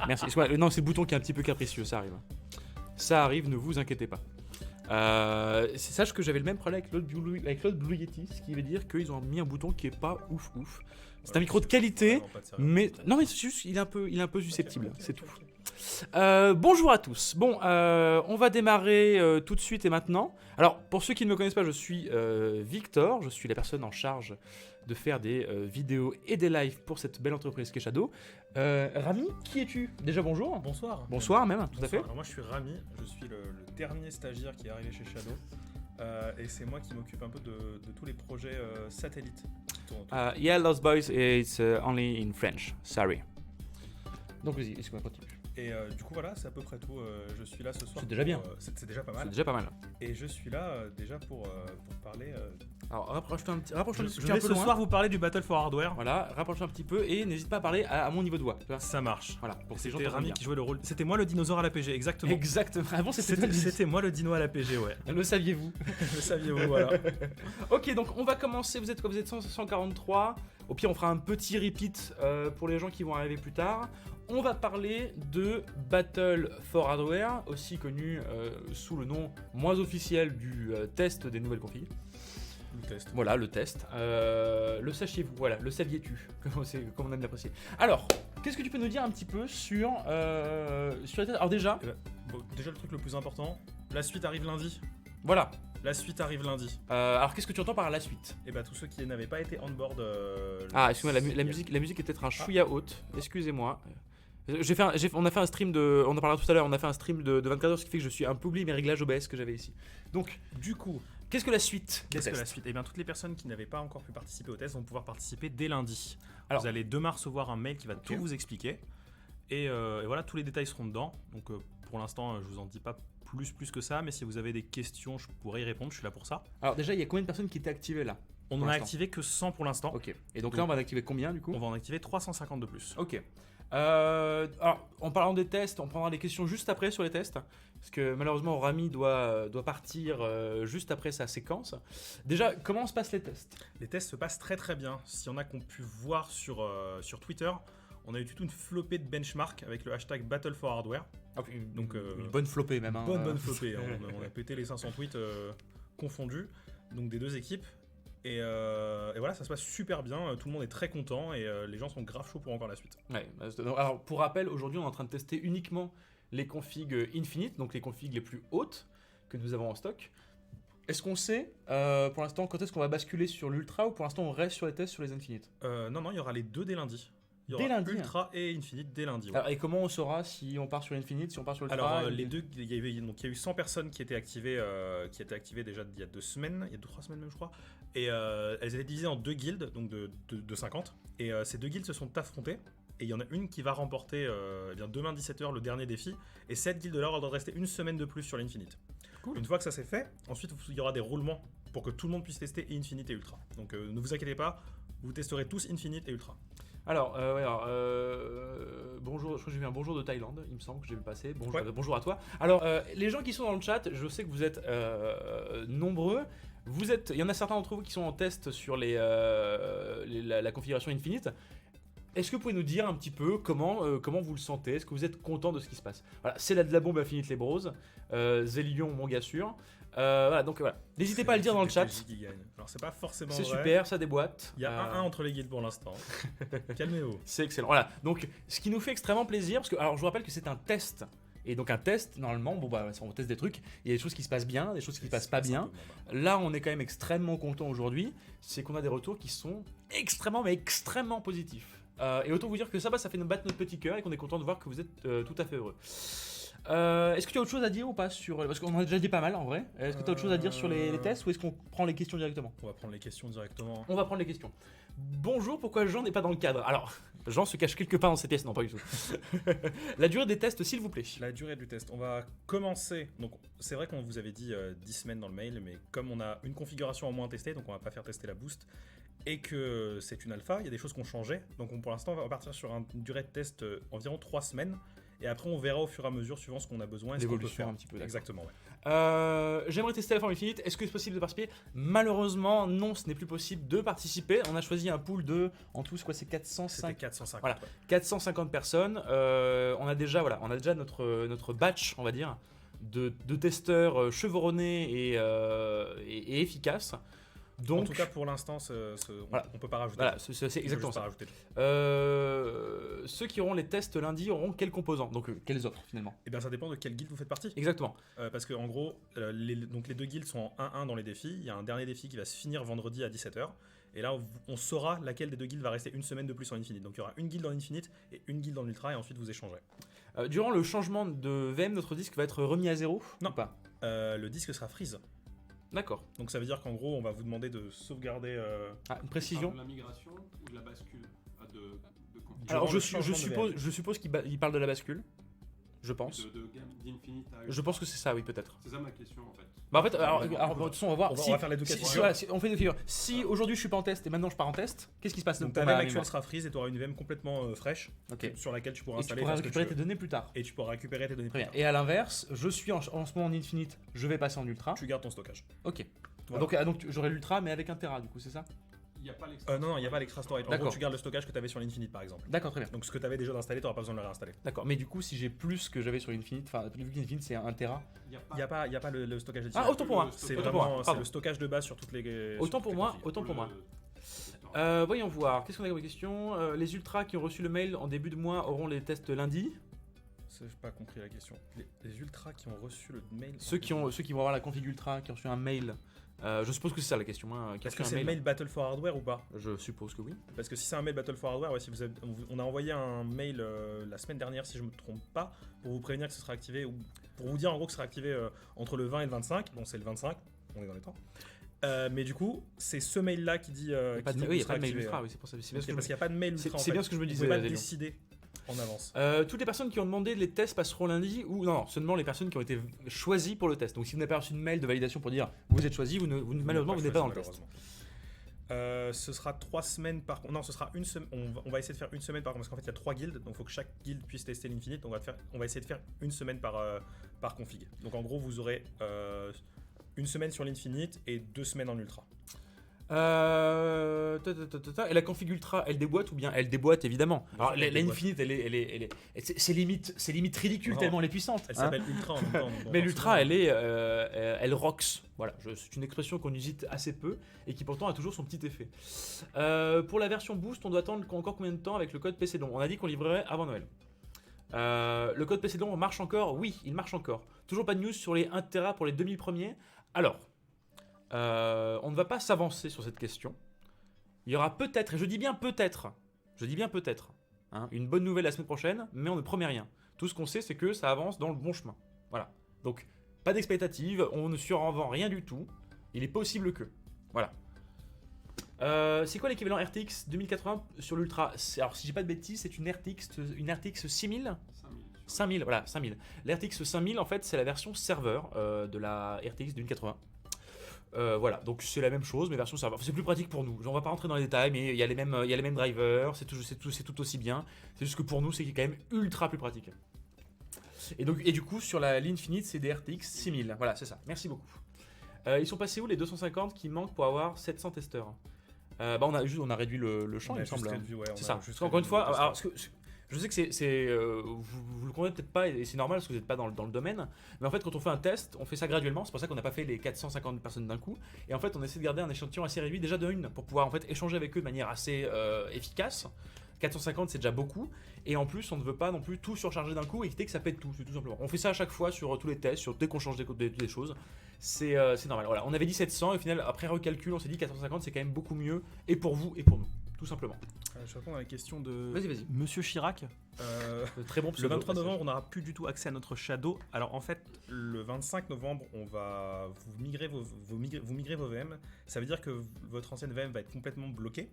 Merci. Non, c'est le bouton qui est un petit peu capricieux, ça arrive. Ça arrive, ne vous inquiétez pas. Sache que j'avais le même problème avec l'autre Blue Yeti, ce qui veut dire qu'ils ont mis un bouton qui est pas ouf. C'est un micro de qualité, mais non, mais c'est juste il est un peu susceptible, c'est tout. Bonjour à tous. Bon, on va démarrer tout de suite et maintenant. Alors, pour ceux qui ne me connaissent pas, je suis Victor, je suis la personne en charge de faire des vidéos et des lives pour cette belle entreprise qu'est Shadow. Rami, qui es-tu? Déjà bonjour. Bonsoir. Bonsoir même, tout à fait. Alors moi je suis Rami, je suis le dernier stagiaire qui est arrivé chez Shadow. Et c'est moi qui m'occupe un peu de tous les projets satellites qui tournent autour. Yeah, Lost Boys, it's only in French, sorry. Donc vas-y, est-ce qu'on continue? Et du coup voilà, c'est à peu près tout. Je suis là ce soir. C'est déjà bien. C'est déjà pas mal. C'est déjà pas mal. Et je suis là déjà pour parler. Alors rapproche-toi un petit Je peu vais ce loin. soir vous parler du Battle for Hardware. Voilà, rapproche-toi un petit peu et n'hésite pas à parler à mon niveau de voix. Tu vois. Ça marche. Voilà, pour que ces gens C'était t'entendent Rami bien. qui jouait le rôle. C'était moi le dinosaure à l'APG, exactement. Exactement. Avant c'était C'était moi le dino à l'APG, ouais. Le saviez-vous? Le saviez-vous, voilà. Ok, donc on va commencer. Vous êtes quoi? Vous êtes 143. Au pire, on fera un petit repeat pour les gens qui vont arriver plus tard. On va parler de Battle for Hardware, aussi connu sous le nom moins officiel du test des nouvelles configs. Le test. Voilà, le test. Le sachiez-vous, voilà, le saviez-tu, comme on aime l'apprécier. Alors, qu'est-ce que tu peux nous dire un petit peu sur les tests? Alors déjà, Bon, déjà le truc le plus important, la suite arrive lundi. voilà. La suite arrive lundi. Alors qu'est-ce que tu entends par la suite? Et bah tous ceux qui n'avaient pas été on board. Ah, excuse-moi, la musique est peut-être un chouïa haute. Excusez-moi. On a fait un stream de. On en parlera tout à l'heure. On a fait un stream de 24 heures, ce qui fait que je suis un peu oublié mes réglages OBS que j'avais ici. Donc, Du coup, qu'est-ce que la suite? qu'est-ce que la suite? Et bien toutes les personnes qui n'avaient pas encore pu participer au test vont pouvoir participer dès lundi. Alors- vous allez demain recevoir un mail qui va tout vous expliquer. Et voilà, tous les détails seront dedans. Donc pour l'instant, je vous en dis pas plus que ça. Mais si vous avez des questions, je pourrais y répondre. Je suis là pour ça. Alors déjà, il y a combien de personnes qui étaient activées là? On Pour en a l'instant. activé que 100 pour l'instant. Ok. Et donc là, on va en activer combien du coup? On va en activer 350 de plus. Ok. Alors, en parlant des tests, on prendra les questions juste après sur les tests. Parce que malheureusement, Rami doit partir juste après sa séquence. Déjà, comment se passent les tests? Les tests se passent très très bien. S'il y en a qu'on pu voir sur Twitter, on a eu toute une flopée de benchmarks avec le hashtag Battle for Hardware. Donc, une bonne flopée même. Hein. Bonne flopée. Hein. On a pété les 500 tweets confondus, donc des deux équipes. Et voilà, ça se passe super bien. Tout le monde est très content et les gens sont grave chauds pour encore la suite. Ouais, alors pour rappel, aujourd'hui on est en train de tester uniquement les configs Infinite, donc les configs les plus hautes que nous avons en stock. Est-ce qu'on sait pour l'instant quand est-ce qu'on va basculer sur l'Ultra ou pour l'instant on reste sur les tests sur les Infinite? Non, il y aura les deux dès lundi. Il y Dès aura lundi, Ultra et Infinite dès lundi. Ouais. Alors, et comment on saura si on part sur l'Infinite, si on part sur l'Ultra? Alors les deux, il y a eu 100 personnes qui étaient activées déjà il y a 2 semaines, il y a 3 semaines même je crois, et elles étaient divisées en deux guildes, donc de 50, et ces deux guildes se sont affrontées, et il y en a une qui va remporter demain 17h le dernier défi, et cette guilde-là aura doit rester une semaine de plus sur l'Infinite. Cool. Une fois que ça c'est fait, ensuite il y aura des roulements pour que tout le monde puisse tester Infinite et Ultra. Donc ne vous inquiétez pas, vous testerez tous Infinite et Ultra. Alors, bonjour, je crois que j'ai vu un bonjour de Thaïlande, il me semble que j'ai vu passer. Bonjour, Ouais. bonjour à toi. Alors, les gens qui sont dans le chat, je sais que vous êtes nombreux. Il y en a certains d'entre vous qui sont en test sur la configuration Infinite. Est-ce que vous pouvez nous dire un petit peu comment vous le sentez? Est-ce que vous êtes content de ce qui se passe? Voilà, c'est de la bombe Infinite les bros. Zélion, mon gars sûr. Voilà, donc voilà. N'hésitez pas à le dire dans le chat. Qui gagne. Alors c'est pas forcément C'est vrai. super, ça déboîte. Il y a 1-1 entre les guildes pour l'instant. Calmez-vous. C'est excellent. Voilà. Donc, ce qui nous fait extrêmement plaisir, parce que, alors, je vous rappelle que c'est un test. Et donc, un test, normalement, on teste des trucs. Il y a des choses qui se passent bien, des choses qui se passent pas bien. Là, on est quand même extrêmement content aujourd'hui. C'est qu'on a des retours qui sont extrêmement positifs. Et autant vous dire que ça fait nous battre notre petit cœur et qu'on est content de voir que vous êtes tout à fait heureux. Est-ce que tu as autre chose à dire ou pas sur... Parce qu'on en a déjà dit pas mal en vrai. Est-ce que tu as autre chose à dire sur les tests ou est-ce qu'on prend les questions directement? On va prendre les questions directement. On va prendre les questions. Bonjour, pourquoi Jean n'est pas dans le cadre? Alors, Jean se cache quelque part dans ces tests, non pas du tout. La durée des tests, s'il vous plaît. La durée du test. On va commencer. Donc, c'est vrai qu'on vous avait dit 10 semaines dans le mail, mais comme on a une configuration en moins testée, donc on va pas faire tester la boost, et que c'est une alpha, il y a des choses qui ont changé. Donc, pour l'instant, on va partir sur une durée de test environ 3 semaines. Et après, on verra au fur et à mesure, suivant ce qu'on a besoin et ce qu'on peut L'évolution faire. un petit peu, d'accord. Exactement, ouais. J'aimerais tester la forme infinite. Est-ce que c'est possible de participer? Malheureusement, non, ce n'est plus possible de participer. On a choisi un pool de, en tout, c'est 405. C'était 450. Voilà. Ouais. 450 personnes. On a déjà notre batch, on va dire, de testeurs chevronnés et efficaces. Donc, En tout cas, pour l'instant, Voilà. on peut pas rajouter. voilà, c'est On peut exactement juste pas ça. rajouter. Ceux qui auront les tests lundi auront quels composants? Donc, quels autres finalement? Et bien, ça dépend de quelle guilde vous faites partie. Exactement. Parce que en gros, les deux guildes sont en 1-1 dans les défis. Il y a un dernier défi qui va se finir vendredi à 17h. Et là, on saura laquelle des deux guildes va rester une semaine de plus en Infinite. Donc il y aura une guilde en Infinite et une guilde en Ultra, et ensuite vous échangerez. Durant le changement de VM, notre disque va être remis à zéro? Non. Ou pas? Le disque sera freeze. D'accord. Donc ça veut dire qu'en gros, on va vous demander de sauvegarder. Une précision. De la migration ou de la bascule de config. Alors durant le changement de VM. je suppose qu'il parle de la bascule. Je pense. D'Infinite à Je pense que c'est ça, oui, peut-être. C'est ça ma question en fait. Bah en fait, alors, de toute façon, on va voir. On va faire les deux cas de figure. voilà, on fait deux figures. Si aujourd'hui je suis pas en test et maintenant je pars en test, qu'est-ce qui se passe? Donc pour ta ma VM actuelle mémoire sera freeze et tu auras une VM complètement fraîche Ok. sur laquelle tu pourras Et tu installer pourras faire ce que tu récupérer tes veux. données plus tard. Et tu pourras récupérer tes données Très plus bien. tard. Et à l'inverse, je suis en ce moment en Infinite, je vais passer en Ultra. Tu gardes ton stockage. Ok. Voilà. Donc j'aurai l'Ultra mais avec un Tera du coup, c'est ça? Il n'y a pas l'extra. Non, il n'y a pas l'extra storage. En D'accord. gros, tu gardes le stockage que tu avais sur l'Infinite par exemple. D'accord, très bien. Donc ce que tu avais déjà installé, tu n'auras pas besoin de le réinstaller. D'accord. Mais du coup, si j'ai plus que j'avais sur l'Infinite, enfin, vu que l'Infinite c'est un Tera. Il Il n'y a pas le stockage additionnel. Ah, autant pour moi. C'est Autant pour moi. vraiment c'est Pardon. le stockage de base sur toutes les. Autant sur pour toutes les moi, configs. autant pour moi. Voyons voir. Qu'est-ce qu'on a comme question? Les ultras qui ont reçu le mail en début de mois auront les tests lundi. J'ai pas compris la question. Les ultras qui ont reçu le mail. Ceux qui vont avoir la config ultra, qui ont reçu un mail. Je suppose que c'est ça la question. Hein, qui a Est-ce que reçu c'est un le mail Battle for Hardware ou pas? Je suppose que oui. Parce que si c'est un mail Battle for Hardware, ouais, si on a envoyé un mail la semaine dernière, si je me trompe pas, pour vous prévenir que ce sera activé, ou pour vous dire en gros que ce sera activé entre le 20 et le 25. Bon, c'est le 25, on est dans les temps. Mais du coup, c'est ce mail-là qui dit. Il n'y a pas de mail activé, ultra, oui, c'est pour ça. C'est bien, parce qu'il n'y a pas de mail ultra. c'est bien ce que je me disais. Vous pouvez pas Zélion. décider en avance. Toutes les personnes qui ont demandé les tests passeront lundi ou non, seulement les personnes qui ont été choisies pour le test. Donc si vous n'avez pas reçu de mail de validation pour dire vous êtes choisi, malheureusement vous n'êtes pas dans le test. Ce sera 3 semaines par contre. Non, ce sera une semaine. On va essayer de faire une semaine par contre parce qu'en fait il y a 3 guildes, donc il faut que chaque guilde puisse tester l'Infinite. Donc on va essayer de faire une semaine par config. Donc en gros vous aurez une semaine sur l'Infinite et 2 semaines en Ultra. Et la config ultra, elle déboîte ou bien elle déboîte évidemment. Alors Elle déboîte. l'Infinite, c'est limite ridicule Non. tellement elle est puissante. Elle hein. s'appelle Ultra en même temps. donc Mais l'ultra, forcément, elle rocks. Voilà, c'est une expression qu'on usite assez peu et qui pourtant a toujours son petit effet. Pour la version boost, on doit attendre encore combien de temps avec le code PC Don? On a dit qu'on livrerait avant Noël. Le code PC Don marche encore? Oui, il marche encore. Toujours pas de news sur les 1 Tera pour les 2000 premiers. Alors, on ne va pas s'avancer sur cette question. Il y aura peut-être, et je dis bien peut-être, hein, une bonne nouvelle la semaine prochaine, mais on ne promet rien. Tout ce qu'on sait, c'est que ça avance dans le bon chemin. Voilà. Donc, pas d'expectative, on ne survend rien du tout. Il est possible que. Voilà. C'est quoi l'équivalent RTX 2080 sur l'Ultra? Alors, si j'ai pas de bêtises, c'est une RTX 6000 5000, voilà, 5000. L'RTX 5000, en fait, c'est la version serveur de la RTX 2080. Voilà, donc c'est la même chose, mais version serveur. C'est plus pratique pour nous. On va pas rentrer dans les détails, mais il y a les mêmes drivers, c'est tout aussi bien. C'est juste que pour nous, c'est quand même ultra plus pratique. Et du coup, sur l'Infinite, c'est des RTX 6000. Voilà, c'est ça. Merci beaucoup. Ils sont passés où les 250 qui manquent pour avoir 700 testeurs? On a réduit le champ, on il a me semble. juste réduit, ouais, on C'est a ça. juste Parce qu'encore une réduit fois, le alors, je sais que vous le comprenez peut-être pas et c'est normal parce que vous n'êtes pas dans le domaine. Mais en fait, quand on fait un test, on fait ça graduellement. C'est pour ça qu'on n'a pas fait les 450 personnes d'un coup. Et en fait, on essaie de garder un échantillon assez réduit déjà de une pour pouvoir en fait échanger avec eux de manière assez efficace. 450 c'est déjà beaucoup et en plus on ne veut pas non plus tout surcharger d'un coup et éviter que ça pète tout, c'est tout simplement. On fait ça à chaque fois sur tous les tests, dès qu'on change des choses, c'est normal. Voilà, on avait dit 700 et au final après recalcul on s'est dit 450 c'est quand même beaucoup mieux et pour vous et pour nous, tout simplement. Je réponds à la question de Vas-y. Monsieur Chirac. Très bon Le pseudo, 23 passage. novembre, on n'aura plus du tout accès à notre Shadow. Alors en fait, le 25 novembre, on va vous migrer vos VM. Ça veut dire que votre ancienne VM va être complètement bloquée.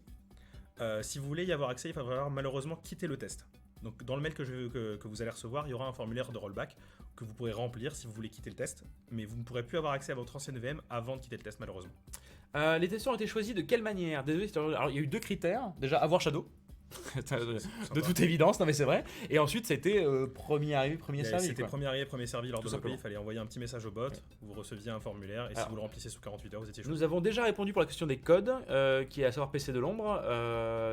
Si vous voulez y avoir accès, il va falloir malheureusement quitter le test. Donc dans le mail que vous allez recevoir, il y aura un formulaire de rollback que vous pourrez remplir si vous voulez quitter le test. Mais vous ne pourrez plus avoir accès à votre ancienne VM avant de quitter le test malheureusement. Les testeurs ont été choisis de quelle manière? Désolé, alors il y a eu 2 critères. Déjà avoir Shadow. de toute évidence, non mais c'est vrai. Et ensuite, c'était premier arrivé, premier servi. C'était quoi. premier arrivé, premier servi lors Tout de Monopoly. simplement. Il fallait envoyer un petit message au bot, vous receviez un formulaire, et si Alors, vous le remplissez sous 48 heures, vous étiez chaud. Nous avons déjà répondu pour la question des codes, qui est à savoir PC de l'ombre.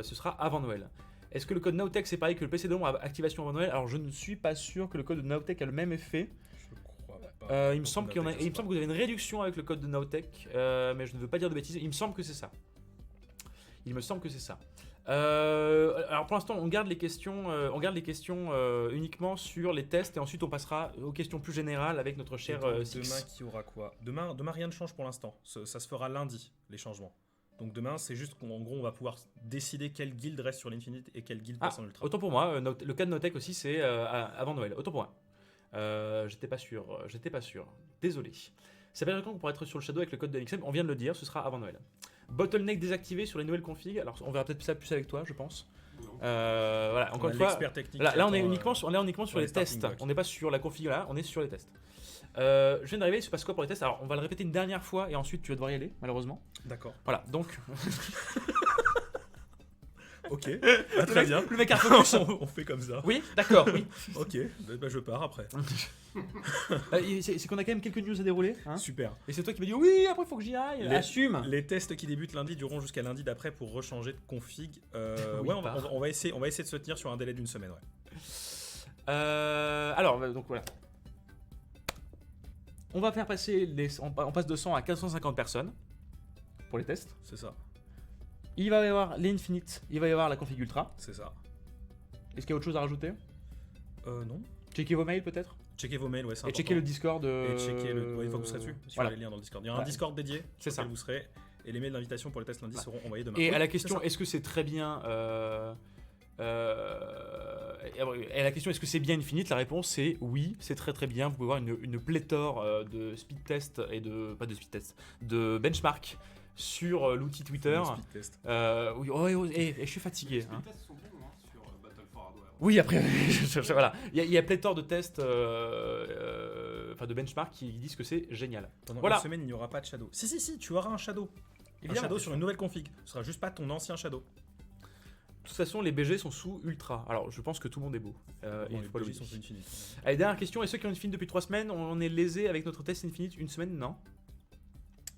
Ce sera avant Noël. Est-ce que le code Nowtech c'est pareil que le PC de l'ombre à activation avant Noël? Alors je ne suis pas sûr que le code de Nowtech a le même effet. Je crois pas. Il me semble qu'il y en a, il me semble que vous avez une réduction avec le code de Nowtech, mais je ne veux pas dire de bêtises. Il me semble que c'est ça. Il me semble que c'est ça. Alors pour l'instant, on garde les questions, uniquement sur les tests et ensuite on passera aux questions plus générales avec notre cher Demain, Six. qui aura quoi demain, rien ne change pour l'instant. Ça se fera lundi, les changements. Donc demain, c'est juste qu'en gros, on va pouvoir décider quelle guilde reste sur l'Infinite et quelle guilde passe en Ultra. Autant pour moi, le cas de Nowtech aussi c'est avant Noël. Autant pour moi. J'étais pas sûr. Désolé. Ça veut dire qu'on pourra être sur le Shadow avec le code de NXM. On vient de le dire, ce sera avant Noël. Bottleneck désactivé sur les nouvelles configs. Alors on verra peut-être ça plus avec toi, je pense. Voilà, encore une fois. L'expert technique Là, on qui est attend, uniquement sur les starting tests. blocks. On n'est pas sur la config là, on est sur les tests. Je viens d'arriver, il se passe quoi pour les tests? Alors, on va le répéter une dernière fois et ensuite tu vas devoir y aller, malheureusement. D'accord. Voilà, donc. Ok. Ah, très bien. Le mec a focus. On fait comme ça. Oui, d'accord, oui. Ok. Bah, je pars après. C'est qu'on a quand même quelques news à dérouler. Hein, Super. et c'est toi qui m'as dit oui, après il faut que j'y aille. Les- Assume. Les tests qui débutent lundi dureront jusqu'à lundi d'après pour rechanger de config. Oui, Ouais, on part. va essayer de se tenir sur un délai d'une semaine. Ouais. Alors, donc voilà. On va faire passer on passe de 100 à 450 personnes pour les tests. C'est ça. Il va y avoir l'Infinite, il va y avoir la config Ultra. C'est ça. Est-ce qu'il y a autre chose à rajouter? Non. Checker vos mails peut-être? Checkez vos mails, ouais, c'est Et important. checker le Discord. Et checker le. Ouais, il faut que vous serez dessus. Sur Voilà. les liens dans le Discord. Il y aura un Voilà. Discord dédié. C'est sur ça. lequel vous serez. Et les mails d'invitation pour les tests lundi seront envoyés demain. Et Oui, à la c'est question, ça. est-ce que c'est très bien et à la question, est-ce que c'est bien Infinite? La réponse c'est oui, c'est très très bien. Vous pouvez voir une pléthore de speed test et pas de speed test, de benchmark sur l'outil Twitter. Le speed test. Oui, je suis fatigué. Les Hein. tests sont bons hein, sur Battle for Hardware. Oui, après, voilà. Il y a pléthore de tests, de benchmark qui disent que c'est génial. Pendant Voilà. une semaine, il n'y aura pas de shadow. Si, tu auras un shadow. Un Évidemment. shadow sur une nouvelle config. Ce sera juste pas ton ancien shadow. De toute façon, les BG sont sous Ultra. Alors, je pense que tout le monde est beau. Bon, il les faut le PJ dire. sont Infinite. Allez, dernière question. Et ceux qui ont Infinite depuis 3 semaines, on est lésé avec notre test Infinite une semaine? Non.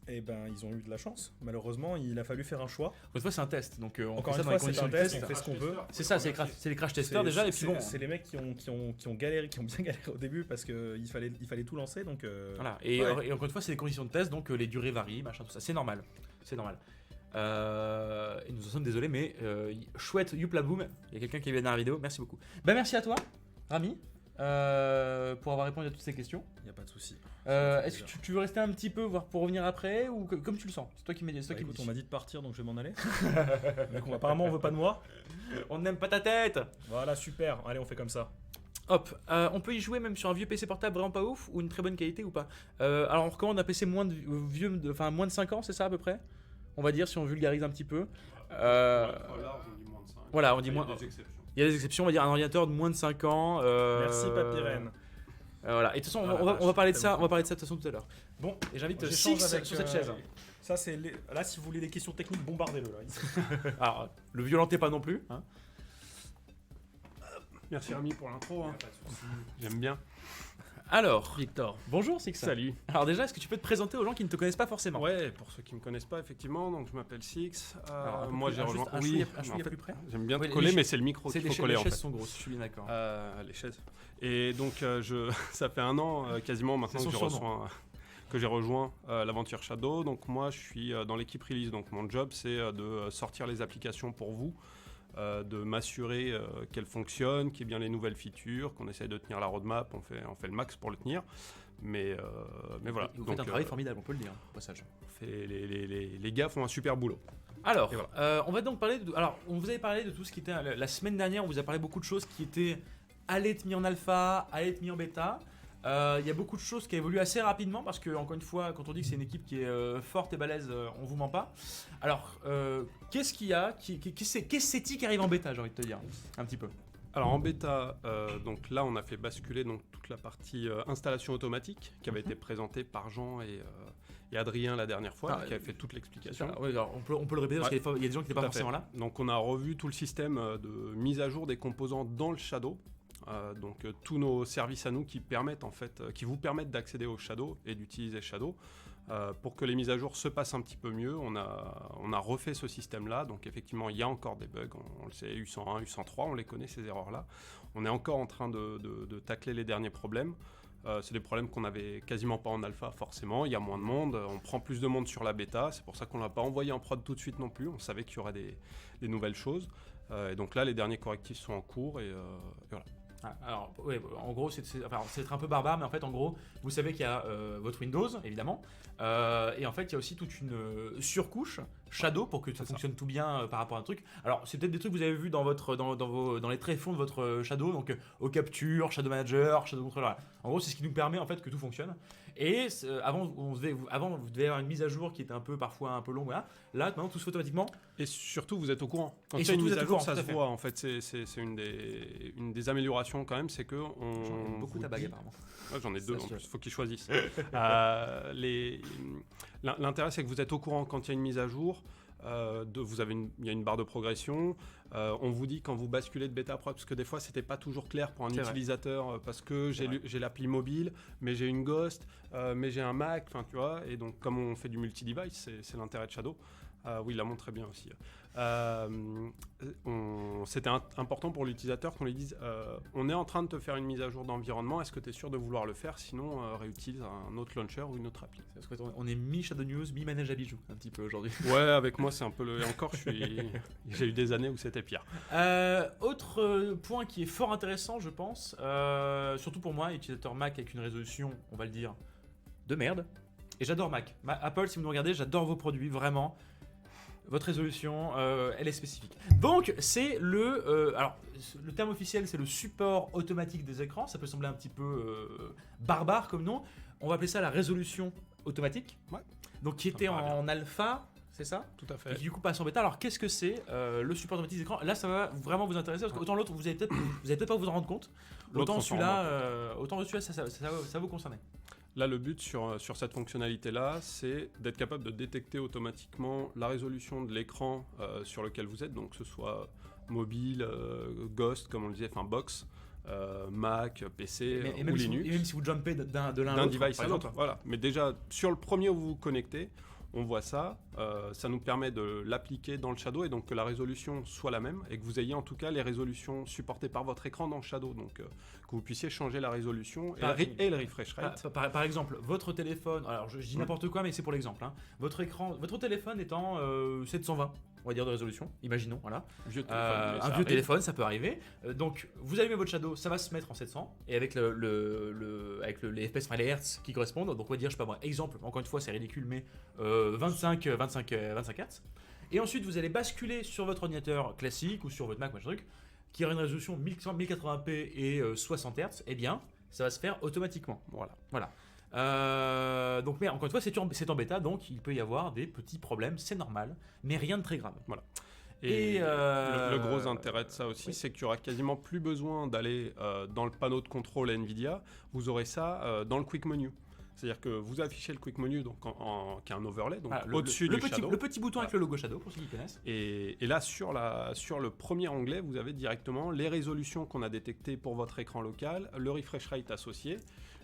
Eh ben, ils ont eu de la chance. Malheureusement, il a fallu faire un choix. Encore une fois, c'est un test. Donc, on Encore fait ça une dans les fois, c'est conditions un du test, test. on fait ce qu'on veut. C'est ça, c'est les crash testeurs déjà. Et puis bon. C'est les mecs qui ont galéré, qui ont bien galéré au début parce qu'il fallait tout lancer. Donc, Voilà. Et, ouais. et encore une fois, c'est les conditions de test. Donc, les durées varient, machin, tout ça. C'est normal. C'est normal. Et nous en sommes désolés, mais chouette, youpla boom. Il y a quelqu'un qui est venu dans la vidéo. Merci beaucoup. Bah, merci à toi, Rami, pour avoir répondu à toutes ces questions. il n'y a pas de souci. Est-ce que tu veux rester un petit peu, voir pour revenir après, ou comme tu le sens? C'est toi qui me dis. Bah, écoute, on m'a dit de partir, donc je vais m'en aller. Donc, apparemment, on veut pas de moi. On n'aime pas ta tête. Voilà, super. Allez, on fait comme ça. Hop, on peut y jouer même sur un vieux PC portable vraiment pas ouf ou une très bonne qualité ou pas? Alors on recommande un PC moins de 5 ans, c'est ça à peu près? On va dire si on vulgarise un petit peu. Pour être large, on dit moins de 5. Voilà, on dit Il y a moins. des exceptions. Il y a des exceptions, on va dire un ordinateur de moins de 5 ans. Merci, Papy Rennes. Voilà, et de toute façon, Ah, la on va vache, parler de très ça, bon. on va parler de ça de toute façon tout à l'heure. Bon, et j'invite J'échange Six avec, sur cette chaise. Ça, c'est là, si vous voulez des questions techniques, bombardez-le là. Alors, le violentez pas non plus. Hein. Merci Rami pour l'intro. Hein. J'aime bien. Alors, Victor. bonjour Six. Salut. Alors déjà, est-ce que tu peux te présenter aux gens qui ne te connaissent pas forcément? Ouais, pour ceux qui me connaissent pas, effectivement, donc je m'appelle Six. Alors, un peu Moi plus- j'ai juste rejoint. un Oui, chouïa mais en fait, plus près. j'aime bien Oui, te coller, les mais c'est le micro C'est qu'il les faut coller en chaises fait. sont grosses, je suis bien d'accord. Les chaises. Et donc ça fait un an quasiment maintenant C'est que son surnom. j'ai rejoint l'aventure Shadow. Donc moi je suis dans l'équipe release. Donc mon job c'est de sortir les applications pour vous, de m'assurer qu'elles fonctionnent, qu'il y ait bien les nouvelles features, qu'on essaye de tenir la roadmap. On fait le max pour le tenir. Mais voilà. Vous Donc, faites un travail formidable, on peut le dire, au passage. les gars font un super boulot. Alors, Et voilà. on va donc parler de. Alors, on vous avait parlé de tout ce qui était. La semaine dernière, on vous a parlé beaucoup de choses qui étaient allaient être mis en alpha, allaient être mis en bêta. Il y a beaucoup de choses qui évoluent assez rapidement parce que, encore une fois, quand on dit que c'est une équipe qui est forte et balèze, on vous ment pas. Alors, qu'est-ce qu'il y a Qu'est-ce que c'est qui arrive en bêta, j'ai envie de te dire un petit peu. Alors en bêta, donc là on a fait basculer donc toute la partie installation automatique qui avait été présentée par Jean et Adrien la dernière fois, Ah, qui a fait toute l'explication. Ouais, alors, on peut le répéter parce Ouais. qu'il y a des gens qui n'étaient pas Tout à fait. forcément là. Donc on a revu tout le système de mise à jour des composants dans le Shadow. Tous nos services à nous qui vous permettent d'accéder au Shadow et d'utiliser Shadow. Pour que les mises à jour se passent un petit peu mieux, on a refait ce système-là. Donc effectivement, il y a encore des bugs, on le sait, U101, U103, on les connaît ces erreurs-là. On est encore en train de tacler les derniers problèmes. C'est des problèmes qu'on n'avait quasiment pas en alpha, forcément. Il y a moins de monde, on prend plus de monde sur la bêta. C'est pour ça qu'on ne l'a pas envoyé en prod tout de suite non plus. On savait qu'il y aurait des nouvelles choses. Et donc là, les derniers correctifs sont en cours et voilà. Ah, alors, ouais, en gros, c'est être un peu barbare, mais en fait, en gros, vous savez qu'il y a votre Windows, évidemment, et en fait, il y a aussi toute une surcouche Shadow pour que ça fonctionne tout bien par rapport à un truc. Alors, c'est peut-être des trucs que vous avez vus dans les tréfonds de votre Shadow, donc au Capture, Shadow Manager, Shadow Controller. En gros, c'est ce qui nous permet en fait que tout fonctionne. Et avant, vous devez avoir une mise à jour qui était parfois un peu longue. Voilà. Là, maintenant, tout se fait automatiquement. Et surtout, vous êtes au courant. Quand Et il y a une surtout, mise vous à êtes au jour, courant, ça tout à se fait. voit. En fait, c'est une des améliorations quand même, c'est que J'en ai beaucoup vous ta bague, dit- apparemment. Ouais, j'en ai deux Ça, en sûr. plus, il faut qu'ils choisissent. L'intérêt, c'est que vous êtes au courant quand il y a une mise à jour. Il y a une barre de progression. On vous dit quand vous basculez de bêta prod, parce que des fois, c'était pas toujours clair pour un C'est vrai. utilisateur, parce que C'est vrai. j'ai l'appli mobile, mais j'ai une Ghost, mais j'ai un Mac, enfin tu vois. Et donc, comme on fait du multi-device, c'est l'intérêt de Shadow. Oui, il la montre très bien aussi. C'était important pour l'utilisateur qu'on lui dise on est en train de te faire une mise à jour d'environnement, est-ce que tu es sûr de vouloir le faire? Sinon, réutilise un autre launcher ou une autre appli. Parce qu'on est mi-Shadow News, mi-manège à bijoux, un petit peu aujourd'hui. Ouais, avec moi, c'est un peu le. Et encore, j'ai eu des années où c'était pire. Autre point qui est fort intéressant, je pense, surtout pour moi, utilisateur Mac avec une résolution, on va le dire, de merde. Et j'adore Mac. Apple, si vous nous regardez, j'adore vos produits, vraiment. Votre résolution, elle est spécifique. Donc, c'est alors, le terme officiel, c'est le support automatique des écrans. Ça peut sembler un petit peu barbare comme nom. On va appeler ça la résolution automatique. Ouais. Donc, qui était paraît en alpha, c'est ça? Tout à Et fait. qui du coup passe en bêta. Alors qu'est-ce que c'est le support automatique des écrans? Là, ça va vraiment vous intéresser parce qu'autant l'autre, vous allez peut-être pas vous en rendre compte. L'autre, Autant on s'en celui-là, ça va vous concerner. Là, le but sur cette fonctionnalité-là, c'est d'être capable de détecter automatiquement la résolution de l'écran sur lequel vous êtes, donc que ce soit mobile, Ghost, comme on le disait, enfin Box, Mac, PC Et ou même Linux. et même si vous jumpez de l'un à D'un l'autre, device par à l'autre. exemple. Voilà. Mais déjà, sur le premier où vous vous connectez, on voit ça. Ça nous permet de l'appliquer dans le Shadow et donc que la résolution soit la même et que vous ayez en tout cas les résolutions supportées par votre écran dans le Shadow. Donc que vous puissiez changer la résolution et le refresh rate. Par exemple, votre téléphone, alors je dis n'importe quoi, mais c'est pour l'exemple. Hein. Votre téléphone étant 720, on va dire de résolution, imaginons, voilà. Vieux téléphone, mais ça Un vieux arrive. téléphone, ça peut arriver. Donc, vous allumez votre Shadow, ça va se mettre en 700 et avec les FPS, enfin les Hertz qui correspondent. Donc, on va dire, je sais pas moi, exemple, encore une fois, c'est ridicule, mais 25 Hertz. Et ensuite, vous allez basculer sur votre ordinateur classique ou sur votre Mac, machin truc, qui aura une résolution 1080p et 60 Hz, eh bien, ça va se faire automatiquement. Voilà. Donc, mais encore une fois, c'est en bêta, donc il peut y avoir des petits problèmes, c'est normal, mais rien de très grave. Et Et, le gros intérêt de ça aussi, oui. c'est qu'il n'y aura quasiment plus besoin d'aller dans le panneau de contrôle NVIDIA. Vous aurez ça dans le Quick Menu. C'est-à-dire que vous affichez le Quick Menu donc qui est un overlay, donc Voilà, au-dessus du Shadow. le petit bouton avec le logo Shadow, pour ceux qui connaissent. Et là, sur le premier onglet, vous avez directement les résolutions qu'on a détectées pour votre écran local, le refresh rate associé.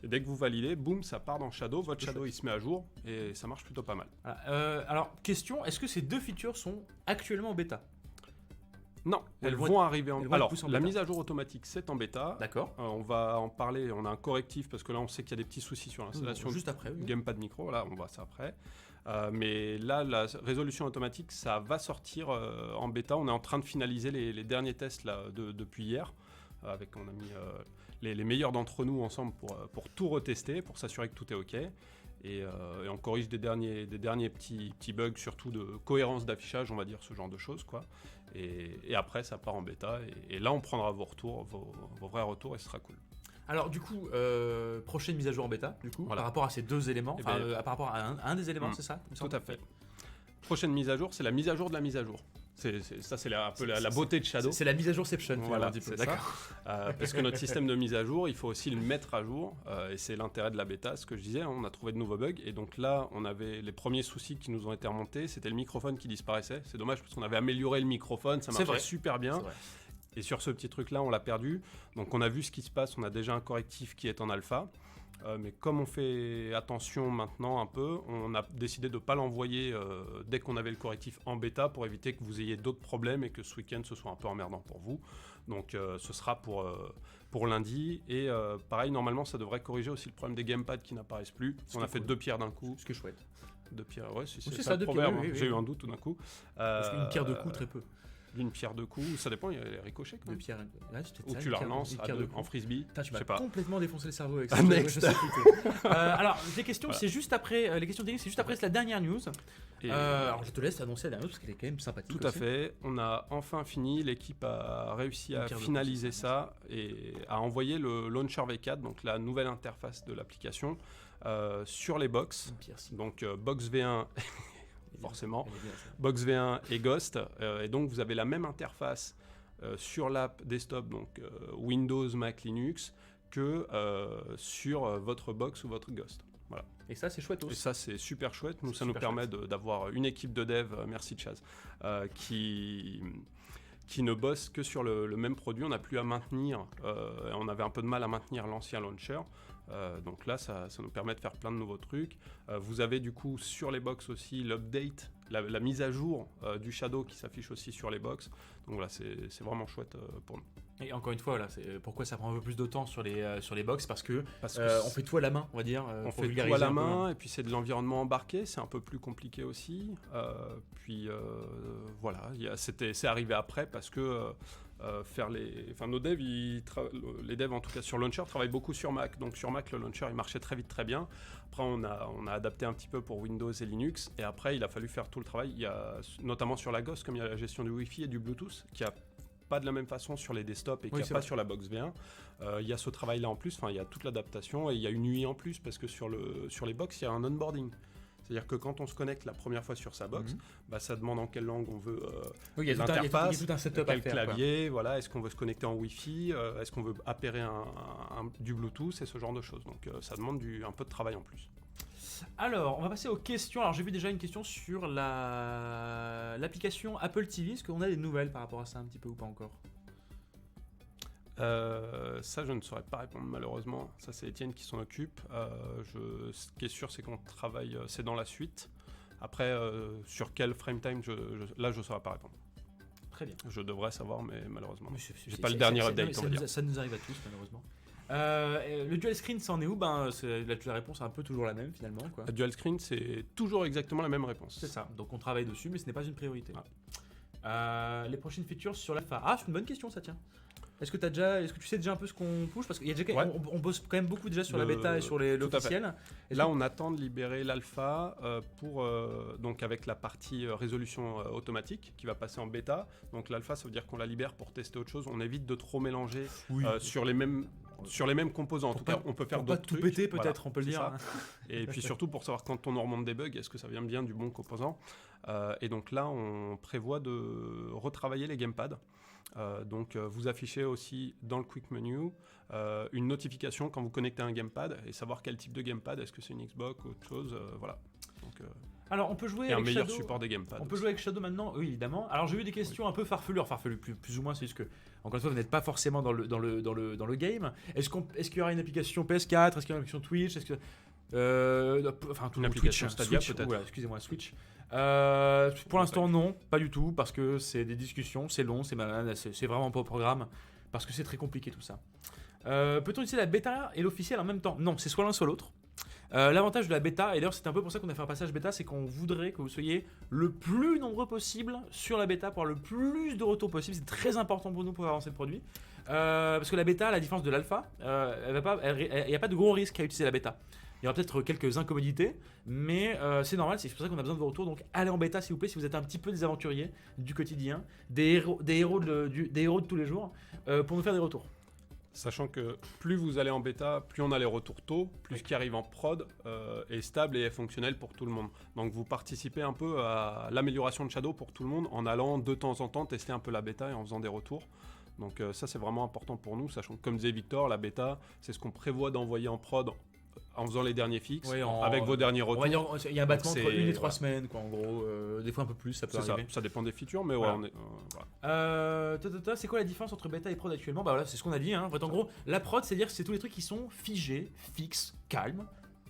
Et dès que vous validez, boum, ça part dans Shadow. Votre Shadow, il se met à jour et ça marche plutôt pas mal. Voilà. Alors, question, est-ce que ces deux features sont actuellement en bêta? Non, Elles elles vont vont arriver en elles vont Alors, être poussées en la bêta. mise à jour automatique, c'est en bêta. D'accord. On va en parler. On a un correctif parce que là, on sait qu'il y a des petits soucis sur l'installation Juste après, oui. du Gamepad Micro. Là, on voit ça après. Mais là, la résolution automatique, ça va sortir en bêta. On est en train de finaliser les derniers tests là, depuis hier. On a mis les meilleurs d'entre nous ensemble pour tout retester, pour s'assurer que tout est OK. Et on corrige des derniers petits bugs, surtout de cohérence d'affichage, on va dire, ce genre de choses, quoi. Et après, ça part en bêta. Et là, on prendra vos retours, vos vrais retours, et ce sera cool. Alors, du coup, prochaine mise à jour en bêta, du coup, Voilà. par rapport à ces deux éléments, Eh enfin, ben, par rapport à un des éléments, c'est ça il me Tout semble à fait. Prochaine mise à jour, c'est la mise à jour de la mise à jour. Ça, c'est un peu la beauté de Shadow. C'est la mise à jourception. Voilà, un petit peu. c'est ça. Parce que notre système de mise à jour, il faut aussi le mettre à jour. Et c'est l'intérêt de la bêta, ce que je disais. Hein, on a trouvé de nouveaux bugs. Et donc là, on avait les premiers soucis qui nous ont été remontés. C'était le microphone qui disparaissait. C'est dommage parce qu'on avait amélioré le microphone. Ça marchait super bien. C'est vrai. Et sur ce petit truc-là, on l'a perdu. Donc on a vu ce qui se passe. On a déjà un correctif qui est en alpha. Mais comme on fait attention maintenant un peu, on a décidé de ne pas l'envoyer dès qu'on avait le correctif en bêta pour éviter que vous ayez d'autres problèmes et que ce week-end ce soit un peu emmerdant pour vous. Donc ce sera pour lundi. Et pareil, normalement ça devrait corriger aussi le problème des gamepads qui n'apparaissent plus. On a fait 2 pierres d'un coup. Ce qui est chouette. 2 pierres, ouais, c'est ça, ça le 2 proverbe. pierres, oui. J'ai eu un doute tout d'un coup. Parce qu'une pierre de coup, très peu. D'une pierre de coup, ça dépend, il y a les ricochets quand Deux même. pierres. Ouais, Ou tu la relances en frisbee. Putain, tu je m'as sais pas. complètement défoncé le cerveau avec ça. Ah, next. Je sais plus tout. Alors, les questions, Voilà. c'est juste après. Les questions techniques, c'est juste après la dernière news. Et Alors, je te laisse annoncer la dernière news parce qu'elle est quand même sympathique. tout à aussi. fait. On a enfin fini. L'équipe a réussi à Une pierre de finaliser coup, ça et a envoyé le Launcher V4, donc la nouvelle interface de l'application, sur les box. Une pierre, si. Donc Box V1, forcément. Elle est bien, ça. Box V1 et Ghost. Et donc vous avez la même interface sur l'app desktop, donc Windows, Mac, Linux, que sur votre box ou votre Ghost. Voilà. Et ça, c'est chouette Et aussi. ça, c'est super chouette. Nous, C'est ça nous super permet d'avoir une équipe de dev, merci Chaz, qui ne bosse que sur le même produit. On n'a plus à maintenir, on avait un peu de mal à maintenir l'ancien launcher. Donc là, ça nous permet de faire plein de nouveaux trucs. Vous avez du coup sur les box aussi l'update, la mise à jour du Shadow qui s'affiche aussi sur les box. Donc voilà, c'est vraiment chouette pour nous. Et encore une fois, voilà, c'est pourquoi ça prend un peu plus de temps sur les box parce que Parce que on fait tout à la main, on va dire. on pour fait tout vulgariser à la un peu. main, et puis c'est de l'environnement embarqué, c'est un peu plus compliqué aussi. Voilà, c'est arrivé après parce que nos devs, les devs en tout cas sur Launcher travaillent beaucoup sur Mac. Donc sur Mac, le Launcher il marchait très vite, très bien. Après on a adapté un petit peu pour Windows et Linux, et après il a fallu faire tout le travail. Il y a notamment sur la Ghost, comme il y a la gestion du Wi-Fi et du Bluetooth, qui a pas de la même façon sur les desktops et qu'il n'y a pas sur la box V1. Il y a ce travail-là en plus, il y a toute l'adaptation et il y a une UI en plus parce que sur les box, il y a un onboarding. C'est-à-dire que quand on se connecte la première fois sur sa box, ça demande en quelle langue on veut Oui, il y a l'interface, tout un setup à quel faire. clavier, voilà, est-ce qu'on veut se connecter en Wi-Fi, est-ce qu'on veut appairer du Bluetooth et ce genre de choses. Donc ça demande un peu de travail en plus. Alors, on va passer aux questions. Alors, j'ai vu déjà une question sur l'application Apple TV. Est-ce qu'on a des nouvelles par rapport à ça un petit peu ou pas encore? Ça, je ne saurais pas répondre malheureusement. Ça, c'est Étienne qui s'en occupe. Ce qui est sûr, c'est qu'on travaille, c'est dans la suite. Après, sur quel frame time, là, je ne saurais pas répondre. Très bien. Je devrais savoir, mais malheureusement. Mais J'ai pas le dernier update, on va ça, dire. ça nous arrive à tous, malheureusement. Le dual screen, ça en est où? La réponse est un peu toujours la même finalement, quoi. Dual screen, c'est toujours exactement la même réponse. C'est ça. Donc on travaille dessus, mais ce n'est pas une priorité. Les prochaines features sur l'alpha. Ah, c'est une bonne question, ça, tiens. Est-ce que tu sais déjà un peu ce qu'on push? Parce qu'il y a déjà, on bosse quand même beaucoup déjà sur la bêta et sur l'officiel. Là, on attend de libérer l'alpha donc avec la partie résolution automatique qui va passer en bêta. Donc l'alpha, ça veut dire qu'on la libère pour tester autre chose. On évite de trop mélanger sur les mêmes composants. En tout cas, on peut faire d'autres trucs. Pas tout péter peut-être, Voilà, on peut le c'est dire. ça. Et puis surtout pour savoir quand on remonte des bugs, est-ce que ça vient bien du bon composant. Et donc là, on prévoit de retravailler les gamepads. Donc vous affichez aussi dans le quick menu une notification quand vous connectez un gamepad et savoir quel type de gamepad, est-ce que c'est une Xbox ou autre chose, voilà. Donc, Alors on peut jouer et avec un meilleur Shadow. support des gamepads. On peut jouer avec Shadow maintenant, oui évidemment. Alors j'ai eu des questions un peu farfelues, plus ou moins, c'est juste que encore une fois vous n'êtes pas forcément dans le game. Est-ce qu'il y aura une application PS4? Est-ce qu'il y aura une application Twitch? Est-ce que Une application Twitch, Stadia, Switch, peut-être. ouais, excusez-moi, Switch. Pour l'instant non, pas du tout, parce que c'est des discussions, c'est long, c'est malade, c'est vraiment pas au programme, parce que c'est très compliqué tout ça. Peut-on utiliser la bêta et l'officiel en même temps? Non, c'est soit l'un soit l'autre. L'avantage de la bêta, et d'ailleurs c'est un peu pour ça qu'on a fait un passage bêta, c'est qu'on voudrait que vous soyez le plus nombreux possible sur la bêta pour avoir le plus de retours possible. C'est très important pour nous pour avancer le produit. Parce que la bêta, à la différence de l'alpha, il n'y a pas de gros risque à utiliser la bêta. Il y aura peut-être quelques incommodités, mais c'est normal, c'est pour ça qu'on a besoin de vos retours. Donc allez en bêta s'il vous plaît si vous êtes un petit peu des aventuriers du quotidien, des héros de tous les jours, pour nous faire des retours. Sachant que plus vous allez en bêta, plus on a les retours tôt, plus ce qui arrive en prod est stable et est fonctionnel pour tout le monde. Donc vous participez un peu à l'amélioration de Shadow pour tout le monde en allant de temps en temps tester un peu la bêta et en faisant des retours. Donc ça c'est vraiment important pour nous, sachant que comme disait Victor, la bêta c'est ce qu'on prévoit d'envoyer en prod en faisant les derniers fixes, Ouais, avec vos derniers On retours. va dire, il y a un battement Donc, entre c'est- 1 et 3 voilà. semaines, quoi, en gros. Des fois un peu plus, ça peut C'est ça, arriver. ça dépend des features, mais ouais, Voilà. on est, voilà. C'est quoi la différence entre bêta et prod actuellement? Bah voilà, c'est ce qu'on a dit. Hein. En fait, en gros, la prod, c'est-à-dire que c'est tous les trucs qui sont figés, fixes, calmes.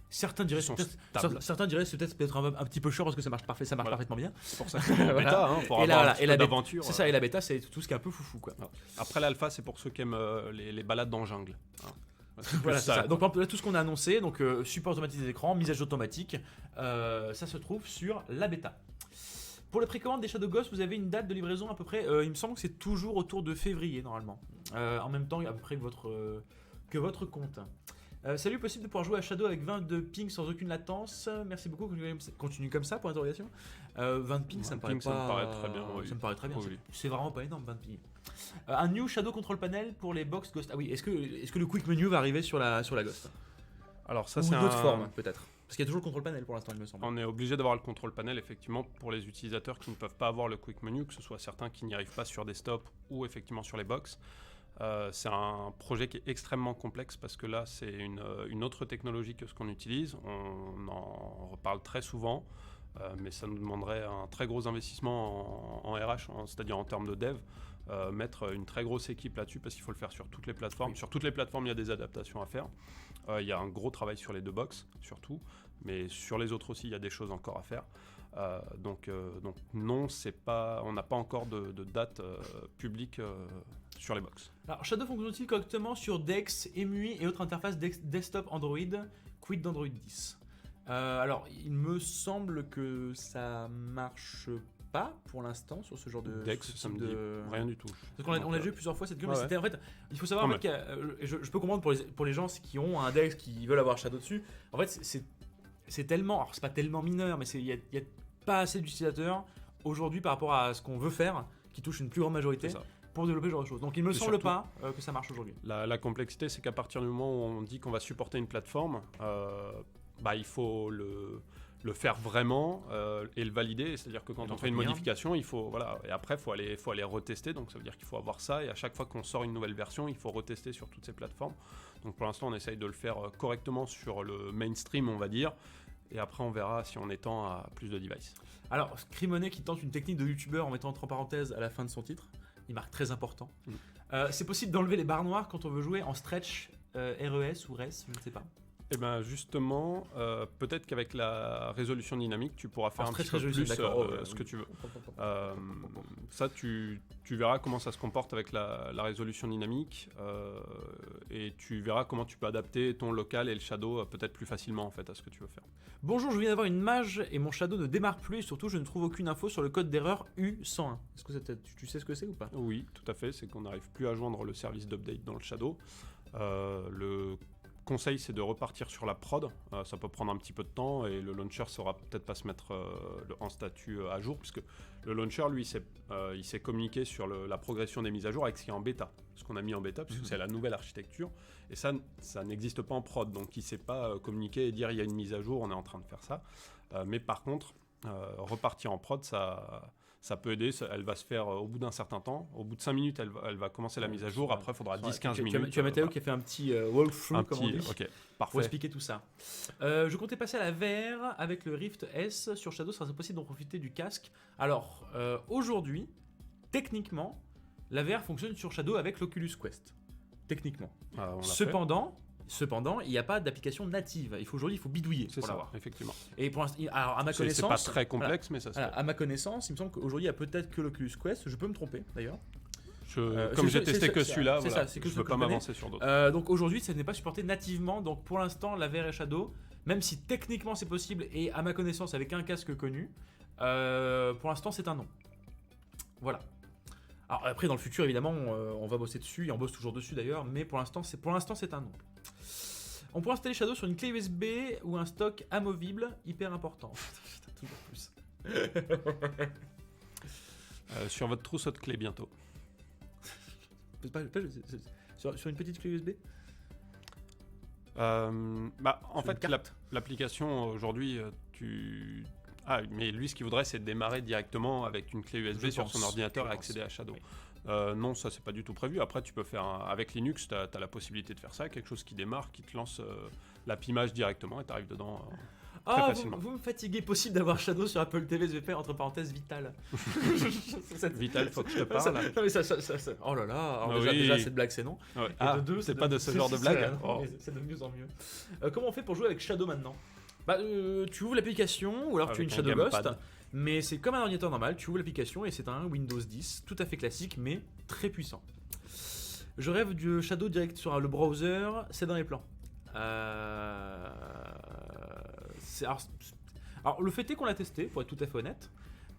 Certains diraient, Ils sont c'est peut-être- stables. certains diraient c'est peut-être un petit peu chiant parce que ça marche Voilà. parfaitement bien. C'est pour ça que c'est en Voilà. bêta, hein, pour Et là, avoir voilà, un petit et peu la bêta- d'aventure. C'est ça, et la bêta, c'est tout ce qui est un peu foufou, quoi. Après l'alpha, c'est pour ceux qui aiment les balades dans la jungle. hein. Voilà, Plus c'est ça. quoi. Donc, par exemple, là, tout ce qu'on a annoncé, donc support automatisé des écrans, misage automatique, ça se trouve sur la bêta. Pour les précommandes des Shadow Ghost, vous avez une date de livraison à peu près, il me semble que c'est toujours autour de février normalement. En même temps, à peu près que votre compte. Salut, possible de pouvoir jouer à Shadow avec 20 de ping sans aucune latence. Merci beaucoup, continue comme ça pour l'interrogation. 20 de ping, ça me 20 paraît ping, pas. ça me paraît très bien, oui. Ça me paraît très bien. Oui. C'est vraiment pas énorme, 20 de ping. Un new Shadow Control Panel pour les box Ghost. Ah oui, est-ce que le quick menu va arriver sur la Ghost? Alors ça, Ou c'est d'autres un... formes, peut-être. Parce qu'il y a toujours le contrôle panel pour l'instant, il me semble. On est obligé d'avoir le contrôle panel, effectivement, pour les utilisateurs qui ne peuvent pas avoir le quick menu, que ce soit certains qui n'y arrivent pas sur desktop ou effectivement sur les box. C'est un projet qui est extrêmement complexe parce que là, c'est une autre technologie que ce qu'on utilise. On en reparle très souvent, mais ça nous demanderait un très gros investissement en RH, c'est-à-dire en termes de dev. Mettre une très grosse équipe là-dessus parce qu'il faut le faire sur toutes les plateformes. Oui. Sur toutes les plateformes, il y a des adaptations à faire. Il y a un gros travail sur les deux box, surtout, mais sur les autres aussi, il y a des choses encore à faire. Donc non, on n'a pas encore de date publique sur les box. Alors, Shadow fonctionne-t-il correctement sur DeX, EMUI et autres interfaces desktop Android, quid d'Android 10? Alors, il me semble que ça marche pas pour l'instant sur ce genre de. Dex, ce ça type me dit de... rien du tout. Parce qu'on a joué plusieurs fois cette game, Ouais, mais c'était en fait, il faut savoir Non, en fait, je peux comprendre pour les gens qui ont un Dex qui veulent avoir Shadow dessus. En fait, c'est tellement, alors c'est pas tellement mineur, mais il y a pas assez d'utilisateurs aujourd'hui par rapport à ce qu'on veut faire, qui touche une plus grande majorité C'est ça. pour développer ce genre de choses. Donc il me Et semble surtout- pas que ça marche aujourd'hui. La complexité, c'est qu'à partir du moment où on dit qu'on va supporter une plateforme, il faut le faire vraiment et le valider. C'est-à-dire que quand on fait une l'entretenir. modification, il faut et après faut aller retester. Donc ça veut dire qu'il faut avoir ça et à chaque fois qu'on sort une nouvelle version, il faut retester sur toutes ces plateformes. Donc pour l'instant, on essaye de le faire correctement sur le mainstream, on va dire. Et après, on verra si on étend à plus de devices. Alors, Scrimonet qui tente une technique de youtubeur en mettant entre parenthèses à la fin de son titre, il marque très important. C'est possible d'enlever les barres noires quand on veut jouer en stretch RES ou RES, je ne sais pas. Et bien justement, peut-être qu'avec la résolution dynamique, tu pourras faire un très, petit peu très plus d'accord. Oh, ce oui. que tu veux. Ça, tu verras comment ça se comporte avec la résolution dynamique et tu verras comment tu peux adapter ton local et le shadow peut-être plus facilement en fait à ce que tu veux faire. Bonjour, je viens d'avoir une mage et mon shadow ne démarre plus et surtout je ne trouve aucune info sur le code d'erreur U101. Est-ce que tu sais ce que c'est ou pas? Oui, tout à fait, c'est qu'on n'arrive plus à joindre le service d'update dans le shadow. Le conseil, c'est de repartir sur la prod. Ça peut prendre un petit peu de temps et le launcher saura peut-être pas se mettre en statut à jour, puisque le launcher, lui, il s'est communiqué sur la progression des mises à jour avec ce qui est en bêta, ce qu'on a mis en bêta, puisque c'est la nouvelle architecture. Et ça n'existe pas en prod, donc il ne s'est pas communiqué et dire il y a une mise à jour, on est en train de faire ça. Mais par contre, repartir en prod, ça peut aider, elle va se faire au bout d'un certain temps. Au bout de 5 minutes, elle va commencer la mise à jour. Après, il faudra 10-15 minutes. Tu as Mathéo qui a fait un petit walkthrough, comme on dit, ok, pour parfait. expliquer tout ça. Je comptais passer à la VR avec le Rift S sur Shadow. Sera-t-il possible d'en profiter du casque? Alors, aujourd'hui, techniquement, la VR fonctionne sur Shadow avec l'Oculus Quest. Techniquement. On l'a fait. Cependant, il n'y a pas d'application native. Aujourd'hui, il faut bidouiller C'est pour ça, l'avoir. effectivement. Et pour l'instant, alors à ma C'est connaissance, pas très complexe, mais ça se voilà, fait. à ma connaissance, il me semble qu'aujourd'hui, il y a peut-être que l'Oculus Quest. Je peux me tromper d'ailleurs. Comme j'ai c'est testé que ça, celui-là, c'est voilà, ça, c'est que je ce peux que pas je connais. m'avancer sur d'autres. Donc aujourd'hui, ça n'est pas supporté nativement. Donc pour l'instant, la VR et Shadow, même si techniquement c'est possible et à ma connaissance avec un casque connu, pour l'instant c'est un non. Voilà. Alors après, dans le futur, évidemment, on va bosser dessus et on bosse toujours dessus d'ailleurs, mais pour l'instant, c'est un non. On pourra installer Shadow sur une clé USB ou un stock amovible, hyper important. Putain, toujours plus. Sur votre trousseau de clés bientôt. sur une petite clé USB. En Sur une fait, carte. l'application aujourd'hui, mais lui, ce qu'il voudrait, c'est démarrer directement avec une clé USB Je sur pense, son ordinateur je et pense. accéder à Shadow. Oui. Non, ça, c'est pas du tout prévu. Après, tu peux faire avec Linux, tu as la possibilité de faire ça, quelque chose qui démarre, qui te lance l'app image directement et tu arrives dedans. Très facilement. Vous me fatiguez, possible d'avoir Shadow sur Apple TV SVP entre parenthèses Vital. Vital, faut que je te Ça- parle. non, mais ça- oh là là, alors Ah oui. déjà cette blague c'est non. Ouais. Et Ah, de deux, c'est pas de ce genre de blague. Oh. C'est de mieux en mieux. Comment on fait pour jouer avec Shadow maintenant? Tu ouvres l'application ou alors tu as Avec une un Shadow Ghost, gamepad. mais c'est comme un ordinateur normal, tu ouvres l'application et c'est un Windows 10 tout à fait classique mais très puissant. Je rêve du Shadow direct sur le browser, c'est dans les plans. Alors, le fait est qu'on l'a testé, pour être tout à fait honnête.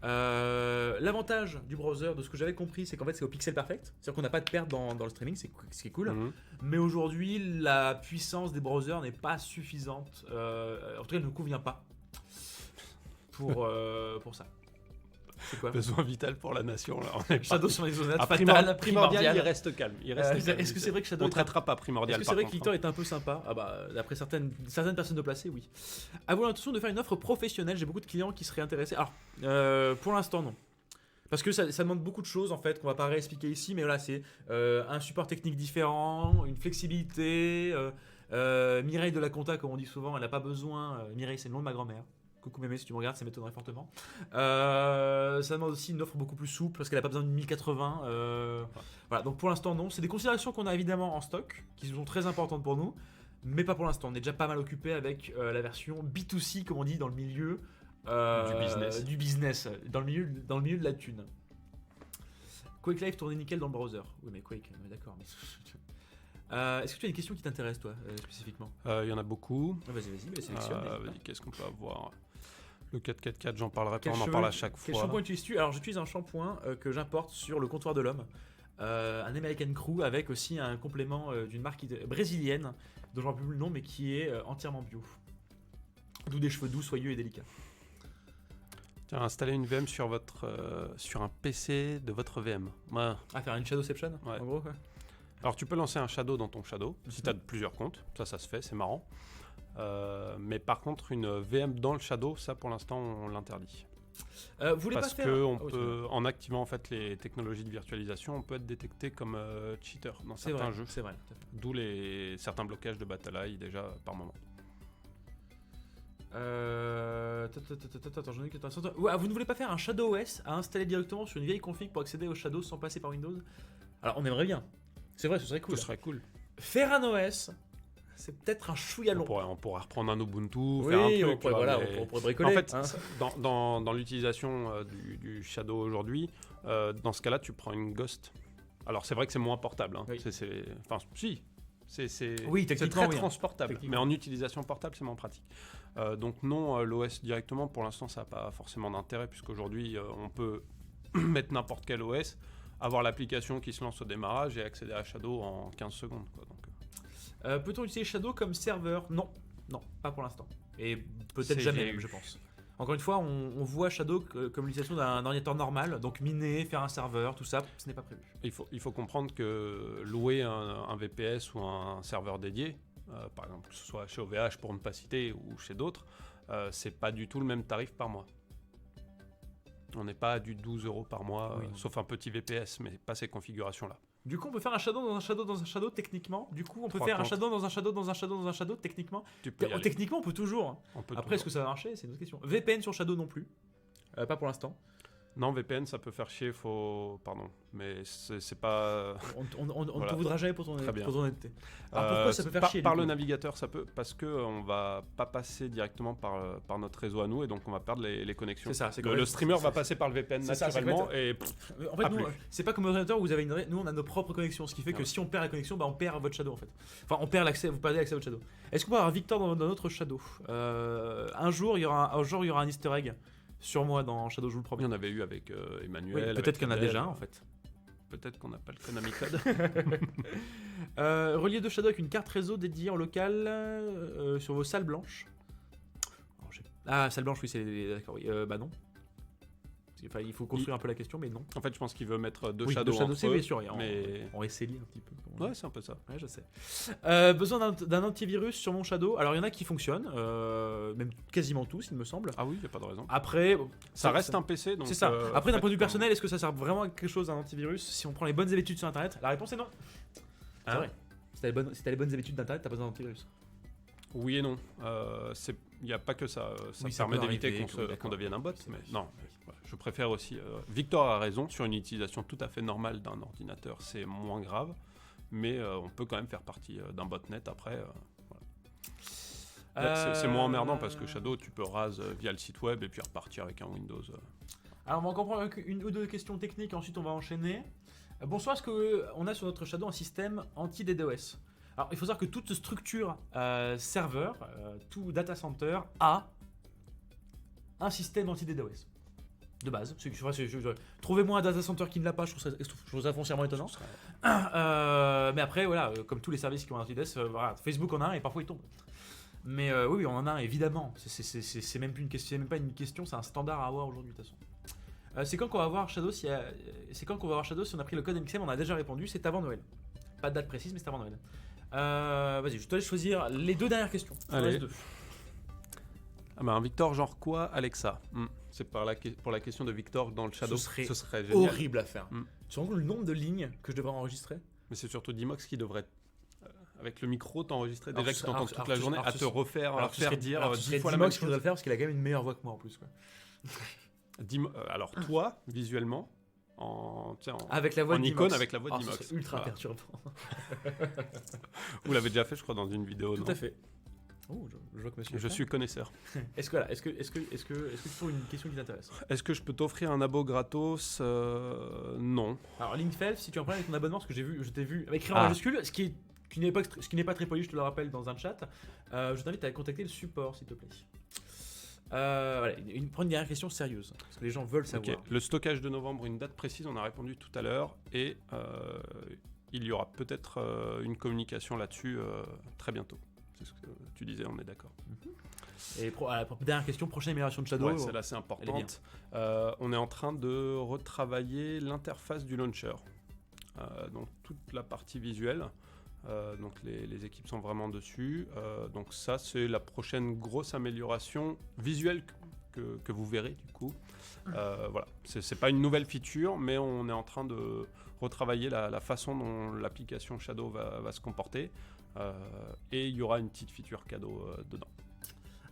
L'avantage du browser, de ce que j'avais compris, c'est qu'en fait c'est au pixel perfect, c'est-à-dire qu'on n'a pas de perte dans le streaming, c'est ce qui est cool. Mhm. Mais aujourd'hui, la puissance des browsers n'est pas suffisante. En tout cas, elle ne convient pas pour ça. C'est quoi Besoin vital pour la nation. Là. On est pas- Shadow sur les zones Ah, fatal, primordial, il reste calme. Est-ce que c'est vrai que Shadow On est un- traitera pas primordial. Est-ce que c'est par vrai que contre, Victor est un peu sympa? Ah bah, d'après certaines personnes de placées, oui. Avez-vous l'intention de faire une offre professionnelle? J'ai beaucoup de clients qui seraient intéressés. Alors, pour l'instant, non. Parce que ça demande beaucoup de choses, en fait, qu'on va pas réexpliquer ici, mais voilà, c'est un support technique différent, une flexibilité. Mireille de la compta, comme on dit souvent, elle n'a pas besoin. Mireille, c'est le nom de ma grand-mère. Coucou mémé, si tu me regardes, ça m'étonnerait fortement. Ça demande aussi une offre beaucoup plus souple parce qu'elle n'a pas besoin d'une 1080. Voilà, donc pour l'instant, non. C'est des considérations qu'on a évidemment en stock, qui sont très importantes pour nous, mais pas pour l'instant. On est déjà pas mal occupé avec la version B2C, comme on dit dans le milieu du business, dans le milieu de la thune. Quake Live tournait nickel dans le browser. Oui, mais Quake, on est d'accord. Mais... est-ce que tu as une question qui t'intéresse, toi, spécifiquement? Il y en a beaucoup. Vas-y, sélectionne. n'hésite pas. Vas-y, qu'est-ce qu'on peut avoir? Le 444, j'en parlerai pas, Quel on en cheveu- parle à chaque Quel fois. shampoing utilises-tu? Alors j'utilise un shampoing que j'importe sur le comptoir de l'homme, un American Crew avec aussi un complément d'une marque brésilienne dont je ne me rappelle plus le nom mais qui est entièrement bio. D'où des cheveux doux, soyeux et délicats. Tiens, installer une VM sur un PC de votre VM. Ouais. Ah, faire une Shadowception Ouais. en gros quoi. Alors tu peux lancer un Shadow dans ton Shadow, si tu as plusieurs comptes, ça se fait, c'est marrant. Mais par contre, une VM dans le Shadow, ça pour l'instant on l'interdit. Vous voulez Parce pas faire... que on Ah oui, peut, en activant en fait les technologies de virtualisation, on peut être détécté comme cheater dans c'est certains vrai, jeux. c'est vrai. Tout à fait. D'où certains blocages de BattlEye déjà par moment. Attends, j'en ai que t'as- Ouais, vous ne voulez pas faire un Shadow OS à installer directement sur une vieille config pour accéder au Shadow sans passer par Windows? Alors on aimerait bien. C'est vrai, ce serait cool. Ce serait cool. Faire un OS, c'est peut-être un chouïa long. On pourrait reprendre un Ubuntu, Oui, faire un truc. on pourrait, tu vois, voilà, mais- on pourrait bricoler. En fait, hein. dans l'utilisation du Shadow aujourd'hui, dans ce cas-là, tu prends une Ghost. Alors c'est vrai que c'est moins portable. Hein. Oui. Enfin, si. Oui, c'est techniquement, très oui, hein. transportable. Techniquement. Mais en utilisation portable, c'est moins pratique. Donc non, l'OS directement, pour l'instant, ça n'a pas forcément d'intérêt, puisqu'aujourd'hui, on peut mettre n'importe quel OS, avoir l'application qui se lance au démarrage et accéder à Shadow en 15 secondes. Quoi. Donc, Peut-on utiliser Shadow comme serveur? Non, pas pour l'instant. Et peut-être C'est jamais, VU. je pense. Encore une fois, on voit Shadow comme l'utilisation d'un ordinateur normal, donc miner, faire un serveur, tout ça, ce n'est pas prévu. il faut comprendre que louer un VPS ou un serveur dédié, par exemple que ce soit chez OVH pour ne pas citer ou chez d'autres, c'est pas du tout le même tarif par mois. On n'est pas à du 12 € par mois, Oui, non. sauf un petit VPS, mais pas ces configurations-là. Du coup, on peut faire un Shadow dans un Shadow dans un Shadow techniquement. Du coup, on peut 3 faire un comptes. Shadow dans un Shadow dans un Shadow dans un Shadow techniquement. Tu peux y aller. Techniquement, on peut toujours. Hein. On peut Après, est-ce que toujours. ça va marcher? C'est une autre question. VPN sur Shadow non plus. Pas pour l'instant. Non, VPN, ça peut faire chier, pardon, mais c'est pas... On ne Voilà. te voudra jamais pour ton Très bien. honnêteté. Alors pourquoi ça peut faire chier Par du le coup navigateur, ça peut, parce qu'on va pas passer directement par notre réseau à nous, et donc on va perdre les connexions. C'est ça, c'est Le correct. streamer va passer par le VPN c'est ça, c'est naturellement, correct. et En fait, Ah, nous, plus. c'est pas comme ordinateur où vous avez nous on a nos propres connexions, ce qui fait que Ouais. si on perd la connexion, on perd votre Shadow en fait. Enfin, on perd l'accès, vous perdez l'accès à votre Shadow. Est-ce qu'on peut avoir Victor dans notre Shadow? Un jour, il y aura un Easter egg sur moi dans Shadow, je vous le il promets. y en avait eu avec Oui, Emmanuel. peut-être avec qu'il y en a Fidel. déjà un en fait. Peut-être qu'on n'a pas le Konami Code. Relier deux Shadow avec une carte réseau dédiée en local sur vos salles blanches. Alors, salle blanche, oui, c'est d'accord. Oui. Bah non. Enfin, il faut construire un peu la question, mais non. En fait, je pense qu'il veut mettre deux Oui, Shadows de Shadow, entre c'est eux, oui, sûr, mais... en SLI un petit peu. comme on dit. Ouais, c'est un peu ça. Ouais, je sais. Besoin d'un antivirus sur mon Shadow. Alors, il y en a qui fonctionnent, même quasiment tous, il me semble. Ah oui, il n'y a pas de raison. Après, Ça reste un PC, donc... c'est ça. Après, d'un point de vue faites personnel, est-ce que ça sert vraiment à quelque chose, un antivirus, si on prend les bonnes habitudes sur Internet? La réponse est non. C'est Hein vrai. Si t'as les bonnes habitudes d'Internet, t'as pas besoin d'antivirus. Oui et non. Il n'y a pas que ça. Ça Oui, ça permet peut d'éviter arriver, qu'on d'accord. devienne un bot. C'est Mais vrai. non, je préfère aussi... Victor a raison, sur une utilisation tout à fait normale d'un ordinateur, c'est moins grave. Mais on peut quand même faire partie d'un botnet après. Là, c'est moins emmerdant parce que Shadow, tu peux rase via le site web et puis repartir avec un Windows. Alors, on va encore prendre une ou deux questions techniques, ensuite on va enchaîner. Bonsoir, est-ce qu'on a sur notre Shadow un système anti-DDoS? Alors, il faut savoir que toute structure serveur, tout data center a un système anti-DDoS. De base. Trouvez-moi un data center qui ne l'a pas, je trouve ça foncièrement étonnant. Mais après, voilà, comme tous les services qui ont un anti-DDoS, voilà, Facebook en a un et parfois il tombe. Mais oui, on en a un, évidemment. C'est même pas une question, c'est un standard à avoir aujourd'hui, de toute façon. C'est quand qu'on va voir Shadow si on a pris le code MXM? On a déjà répondu, c'est avant Noël. Pas de date précise, mais c'est avant Noël. Vas-y, je te laisse choisir les deux dernières questions. Il en Allez. reste deux. Ah bah un Victor genre quoi, Alexa? C'est pour la question de Victor dans le Shadow. Ce serait génial. horrible à faire. Tu te rends compte le nombre de lignes que je devrais enregistrer? Mais c'est surtout Dimox qui devrait, avec le micro, t'enregistrer. Alors, Déjà que tu t'entends toute la journée, alors, à te refaire, Alors, faire dire 10 fois la Dimox même qui devrait chose. le faire parce qu'il a quand même une meilleure voix que moi en plus. Quoi. Alors toi, visuellement, Avec la voix en de icône, Dimox. avec la voix de Ce Dimox. serait ultra Voilà. perturbant. Vous l'avez déjà fait, je crois, dans une vidéo. Tout non à fait. Oh, je vois que monsieur. Je suis connaisseur. Est-ce que tu trouves une question qui t'intéresse? Est-ce que je peux t'offrir un abo gratos? Non. Alors, Linkfelf, si tu as un problème avec ton abonnement, parce que je t'ai vu écrit en Ah. majuscule, ce qui n'est pas très poli, je te le rappelle dans un chat, je t'invite à contacter le support, s'il te plaît. Voilà, prends une dernière question sérieuse, parce que les gens veulent savoir. Ok. Le stockage de novembre, une date précise, on a répondu tout à l'heure. Et il y aura peut-être une communication là-dessus très bientôt. C'est ce que tu disais, on est d'accord. Et dernière question, prochaine amélioration de Shadow. Ouais, celle-là c'est importante. On est en train de retravailler l'interface du launcher. Donc toute la partie visuelle. Donc les équipes sont vraiment dessus. Donc ça c'est la prochaine grosse amélioration visuelle que vous verrez du coup. Voilà, c'est pas une nouvelle feature, mais on est en train de retravailler la façon dont l'application Shadow va se comporter. Et il y aura une petite feature cadeau dedans.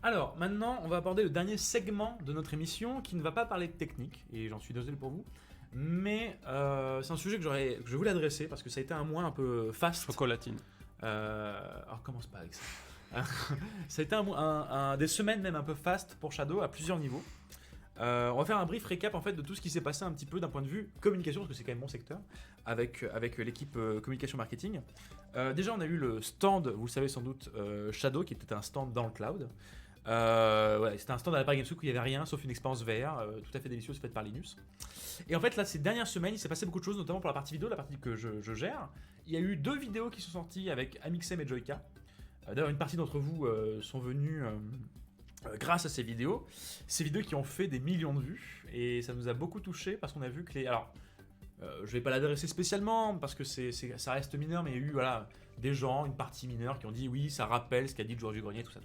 Alors, maintenant, on va aborder le dernier segment de notre émission qui ne va pas parler de technique, et j'en suis désolé pour vous, mais c'est un sujet que je voulais adresser parce que ça a été un mois un peu fast. Chocolatine. Alors, commence pas avec ça. Ça a été des semaines même un peu fast pour Shadow à plusieurs niveaux. On va faire un brief récap en fait de tout ce qui s'est passé un petit peu d'un point de vue communication, parce que c'est quand même mon secteur, avec l'équipe communication marketing. Déjà, on a eu le stand, vous le savez sans doute, Shadow, qui était un stand dans le cloud. Ouais, c'était un stand à la Paris Games Week où il n'y avait rien sauf une expérience VR tout à fait délicieuse faite par Linus. Et en fait, là, ces dernières semaines, il s'est passé beaucoup de choses, notamment pour la partie vidéo, la partie que je gère. Il y a eu 2 vidéos qui sont sorties avec Amixem et Joyka. D'ailleurs, une partie d'entre vous sont venus grâce à ces vidéos. Ces vidéos qui ont fait des millions de vues. Et ça nous a beaucoup touché parce qu'on a vu que les. Alors, je vais pas l'adresser spécialement parce que ça reste mineur, mais il y a eu voilà, des gens, une partie mineure qui ont dit oui, ça rappelle ce qu'a dit Georges Grenier, tout ça.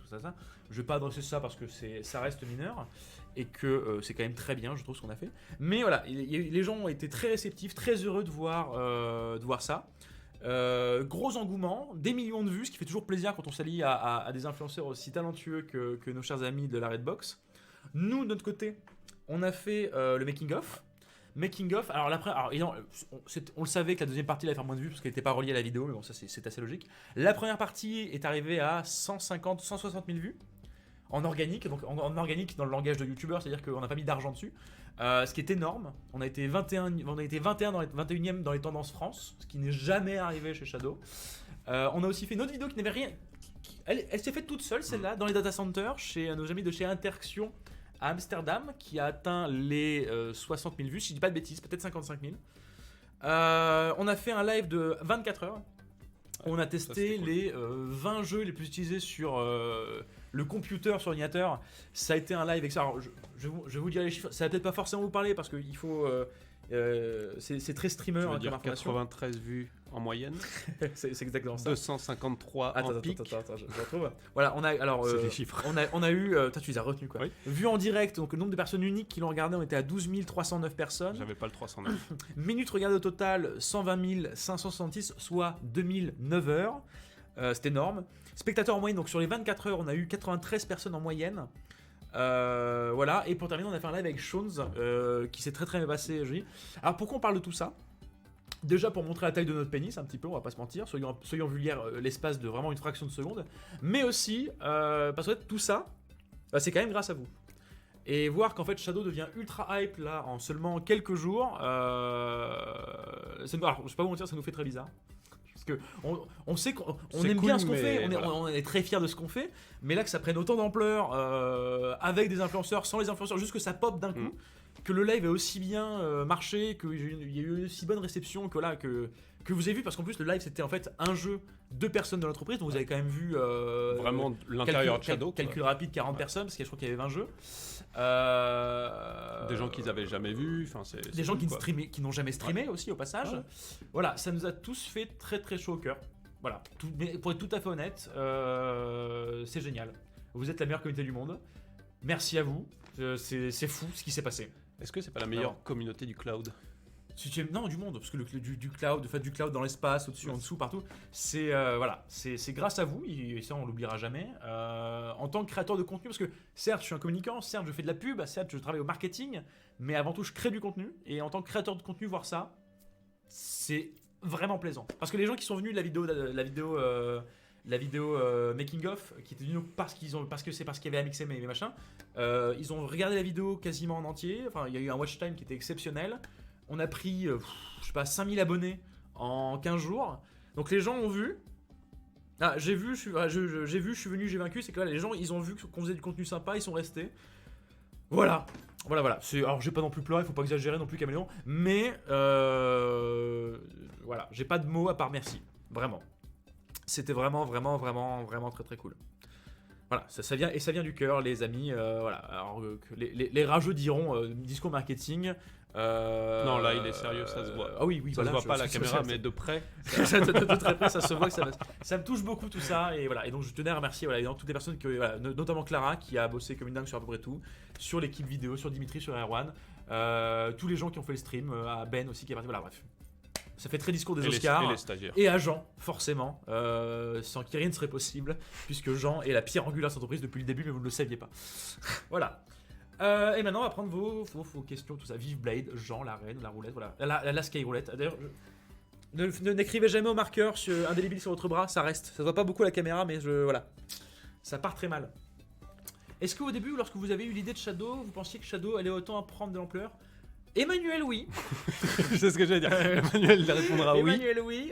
Je vais pas adresser ça parce que ça reste mineur et que c'est quand même très bien, je trouve, ce qu'on a fait. Mais voilà, les gens ont été très réceptifs, très heureux de voir ça. Gros engouement, des millions de vues, ce qui fait toujours plaisir quand on s'allie à des influenceurs aussi talentueux que nos chers amis de la Redbox. Nous, de notre côté, on a fait le making-of. Alors on le savait que la deuxième partie allait faire moins de vues parce qu'elle n'était pas reliée à la vidéo, mais bon, ça c'est assez logique. La première partie est arrivée à 150, 160 000 vues en organique, donc en organique dans le langage de YouTuber, c'est-à-dire qu'on n'a pas mis d'argent dessus. Ce qui est énorme. On a été 21 21e dans les tendances France, ce qui n'est jamais arrivé chez Shadow. On a aussi fait une autre vidéo qui n'avait rien. Elle s'est faite toute seule, celle-là, dans les data centers, chez nos amis de chez Interaction à Amsterdam, qui a atteint les 60 000 vues, si je dis pas de bêtises, peut-être 55 000. On a fait un live de 24 heures On a testé c'était cool. les 20 jeux les plus utilisés sur le computer, sur l'ordinateur. Ça a été un live avec ça. Alors, je vais vous dire les chiffres. Ça va peut-être pas forcément vous parler parce qu'il faut. C'est très streamer Tu veux hein, comme dire information. 93 vues en moyenne, c'est exactement ça. 253 Attends, en pic. je retrouve. Voilà, on a alors C'est des chiffres. on a eu toi tu les as retenus quoi. Oui. Vu en direct, donc le nombre de personnes uniques qui l'ont regardé, on était à 12 309 personnes. J'avais pas le 309. Minutes regardées au total 120 566, soit 2009 heures. C'est énorme. Spectateurs en moyenne, donc sur les 24 heures, on a eu 93 personnes en moyenne. Voilà, et pour terminer, on a fait un live avec Shones qui s'est très très bien passé. Alors pourquoi on parle de tout ça? Déjà pour montrer la taille de notre pénis un petit peu, on va pas se mentir, soyons vulgaires l'espace de vraiment une fraction de seconde, mais aussi parce que tout ça, c'est quand même grâce à vous. Et voir qu'en fait Shadow devient ultra hype là en seulement quelques jours, alors, je vais pas vous mentir, ça nous fait très bizarre. Parce que on sait qu'on C'est aime cool, bien ce qu'on mais fait, voilà. on est très fiers de ce qu'on fait, mais là que ça prenne autant d'ampleur avec des influenceurs, sans les influenceurs, juste que ça pop d'un coup, que le live ait aussi bien marché, qu'il y ait eu aussi bonne réception que là que vous avez vu, parce qu'en plus le live c'était en fait un jeu de personnes de l'entreprise, donc vous avez quand même vu Vraiment l'intérieur de Shadow. quoi. calcul rapide 40 personnes, parce que je crois qu'il y avait 20 jeux. Des gens qu'ils avaient jamais vus. Enfin, c'est Des gens cool, quoi. qui n'ont jamais streamé aussi au passage. Ouais. Voilà, ça nous a tous fait très très chaud au cœur. Voilà, mais pour être tout à fait honnête, c'est génial. Vous êtes la meilleure communauté du monde. Merci à vous. C'est fou ce qui s'est passé. Est-ce que c'est pas la meilleure Alors. communauté du cloud? Non, du monde, parce que du cloud, du cloud dans l'espace, au-dessus, en dessous, partout, c'est voilà, c'est grâce à vous, et ça on l'oubliera jamais, en tant que créateur de contenu, parce que certes je suis un communicant, certes je fais de la pub, certes je travaille au marketing, mais avant tout je crée du contenu, et en tant que créateur de contenu, voir ça, c'est vraiment plaisant. Parce que les gens qui sont venus de la vidéo making of, qui était venue parce qu'il y avait Amixem et machin, ils ont regardé la vidéo quasiment en entier, enfin il y a eu un watch time qui était exceptionnel. On a pris, je sais pas, 5000 abonnés en 15 jours. Donc les gens ont vu. Ah, j'ai vu, je suis venu, j'ai vaincu. C'est que là, les gens, ils ont vu qu'on faisait du contenu sympa, ils sont restés. Voilà. Alors, j'ai pas non plus pleuré, faut pas exagérer non plus, Caméléon. Mais, voilà, j'ai pas de mots à part merci. Vraiment. C'était vraiment très très cool. Voilà, ça vient du cœur, les amis. Voilà. Alors, les rageux diront discours marketing. Non, là, il est sérieux, ça se voit. Ah oui, Ça voilà, se voit pas à la caméra, mais mais de près. de très près, ça se voit que ça me touche beaucoup tout ça. Et voilà. Et donc je tenais à remercier voilà, toutes les personnes, notamment Clara qui a bossé comme une dingue sur à peu près tout, sur l'équipe vidéo, sur Dimitri, sur Erwan, tous les gens qui ont fait le stream, à Ben aussi qui est parti. Voilà, bref. Ça fait très discours des Oscars. Et les stagiaires. Et à Jean, forcément, sans qui rien ne serait possible, puisque Jean est la pierre angulaire de cette entreprise depuis le début, mais vous ne le saviez pas. Voilà. Et maintenant, on va prendre vos questions, tout ça. Vive Blade, Jean, la reine, la roulette, voilà. La sky roulette. D'ailleurs, n'écrivez jamais au marqueur indélébile sur votre bras, ça reste. Ça se voit pas beaucoup à la caméra, mais voilà. Ça part très mal. Est-ce qu'au début, lorsque vous avez eu l'idée de Shadow, vous pensiez que Shadow allait autant prendre de l'ampleur? Emmanuel, oui. C'est ce que j'allais dire. Emmanuel il répondra oui. Emmanuel, oui.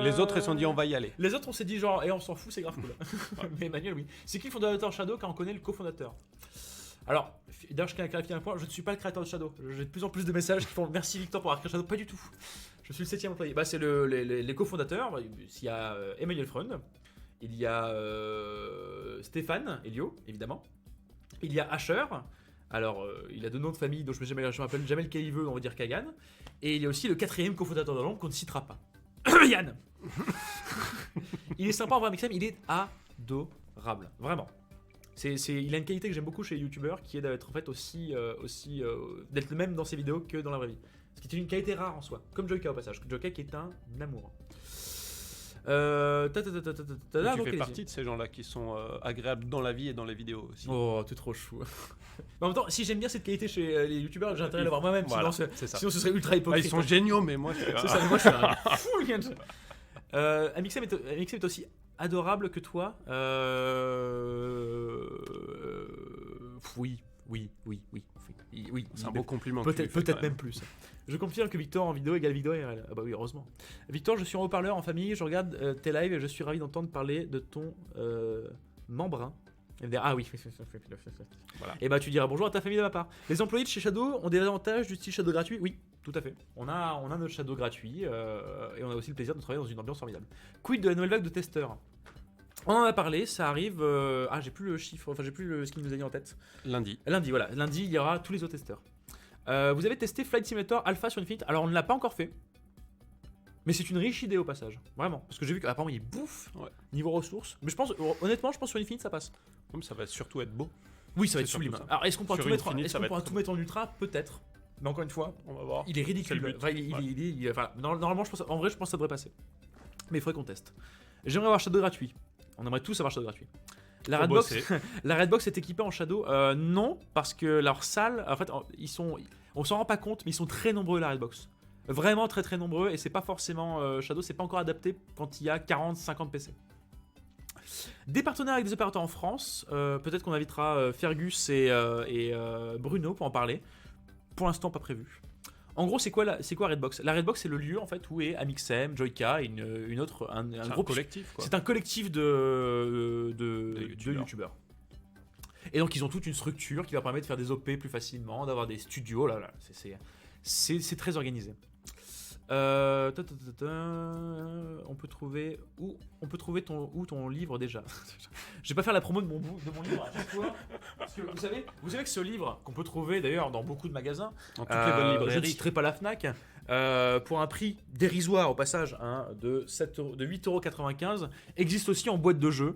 Les autres, ils se sont dit on va y aller. Les autres, on s'est dit genre, et on s'en fout, c'est grave cool. Mais Emmanuel, oui. C'est qui le fondateur de Shadow quand on connaît le cofondateur? Alors, d'ailleurs, je tiens à clarifier un point, je ne suis pas le créateur de Shadow. J'ai de plus en plus de messages qui font merci Victor pour avoir créé Shadow. Pas du tout. Je suis le 7ème employé. Bah, c'est les cofondateurs. Il y a Emmanuel Freund, il y a Stéphane Elio, évidemment. Il y a Asher. Alors, il a deux noms de famille dont je m'appelle jamais lequel il veut, on va dire Kagan. Et il y a aussi le 4ème cofondateur de l'ombre qu'on ne citera pas. Yann. Il est sympa en vrai, Mixem, il est adorable. Vraiment. Il a une qualité que j'aime beaucoup chez les youtubeurs qui est d'être en fait d'être le même dans ses vidéos que dans la vraie vie. Ce qui est une qualité rare en soi, comme Joyka au passage. Joyka qui est un amour. Tu fais partie de ces gens-là qui sont agréables dans la vie et dans les vidéos aussi. Oh, t'es trop chou. Mais en même temps, si j'aime bien cette qualité chez les youtubeurs, j'ai intérêt à l'avoir moi-même. Voilà, sinon, c'est ça. sinon, ce serait ultra hypocrite. Ils sont géniaux, mais moi, je suis... C'est ça, mais moi je suis un fou. Amixem est aussi adorable que toi. Oui. C'est un beau compliment. que tu lui fais, Peut-être quand même plus. Je confirme que Victor en vidéo égale Victor IRL. Ah bah oui, heureusement. Victor, je suis en haut-parleur en famille, je regarde tes lives et je suis ravi d'entendre parler de ton membrin. Ah oui. Voilà. Et bah tu diras bonjour à ta famille de ma part. Les employés de chez Shadow ont des avantages du style Shadow gratuit? Oui. tout à fait. On a notre Shadow gratuit et on a aussi le plaisir de travailler dans une ambiance formidable. Quid de la nouvelle vague de testeurs? On en a parlé, ça arrive. J'ai plus le chiffre, enfin j'ai plus ce qu'il nous a dit en tête. Lundi. Lundi, voilà. Lundi, il y aura tous les autres testeurs. Vous avez testé Flight Simulator Alpha sur Infinite. Alors on ne l'a pas encore fait. Mais c'est une riche idée au passage. Vraiment. Parce que j'ai vu qu'apparemment il bouffe niveau ressources. Mais je pense, honnêtement, je pense sur Infinite ça passe. Comme ça va surtout être beau. Oui, ça va C'est être sublime. surtout ça. Alors est-ce qu'on pourra Sur tout mettre, Infinite, est-ce ça qu'on va pourra être tout mettre en ultra? Peut-être. Mais encore une fois, On va voir. il est ridicule. C'est le but. Enfin, enfin, normalement, je pense, en vrai, je pense que ça devrait passer. Mais il faudrait qu'on teste. J'aimerais avoir Shadow gratuit. On aimerait tous avoir Shadow gratuit. La Faut Redbox, bosser. la Redbox est équipée en Shadow. Non, parce que leur salle, en fait, on s'en rend pas compte, mais ils sont très nombreux la Redbox. Vraiment très très nombreux et c'est pas forcément Shadow, c'est pas encore adapté quand il y a 40-50 PC. Des partenaires avec des opérateurs en France, peut-être qu'on invitera Fergus et Bruno pour en parler. Pour l'instant pas prévu. En gros c'est quoi Redbox? La Redbox c'est le lieu en fait où est Amixem, Joyka et une autre un C'est groupe collectif, quoi. C'est un collectif de youtubeurs. youtubeurs. Et donc ils ont toute une structure qui va permettre de faire des OP plus facilement, d'avoir des studios là, c'est très organisé. On peut trouver ton livre déjà. Je vais pas faire la promo de mon livre à chaque fois. Parce que vous savez que ce livre qu'on peut trouver d'ailleurs dans beaucoup de magasins, Dans toutes les bonnes je ne librairies. citerai pas la Fnac, pour un prix dérisoire au passage, de 8,95€, existe aussi en boîte de jeu.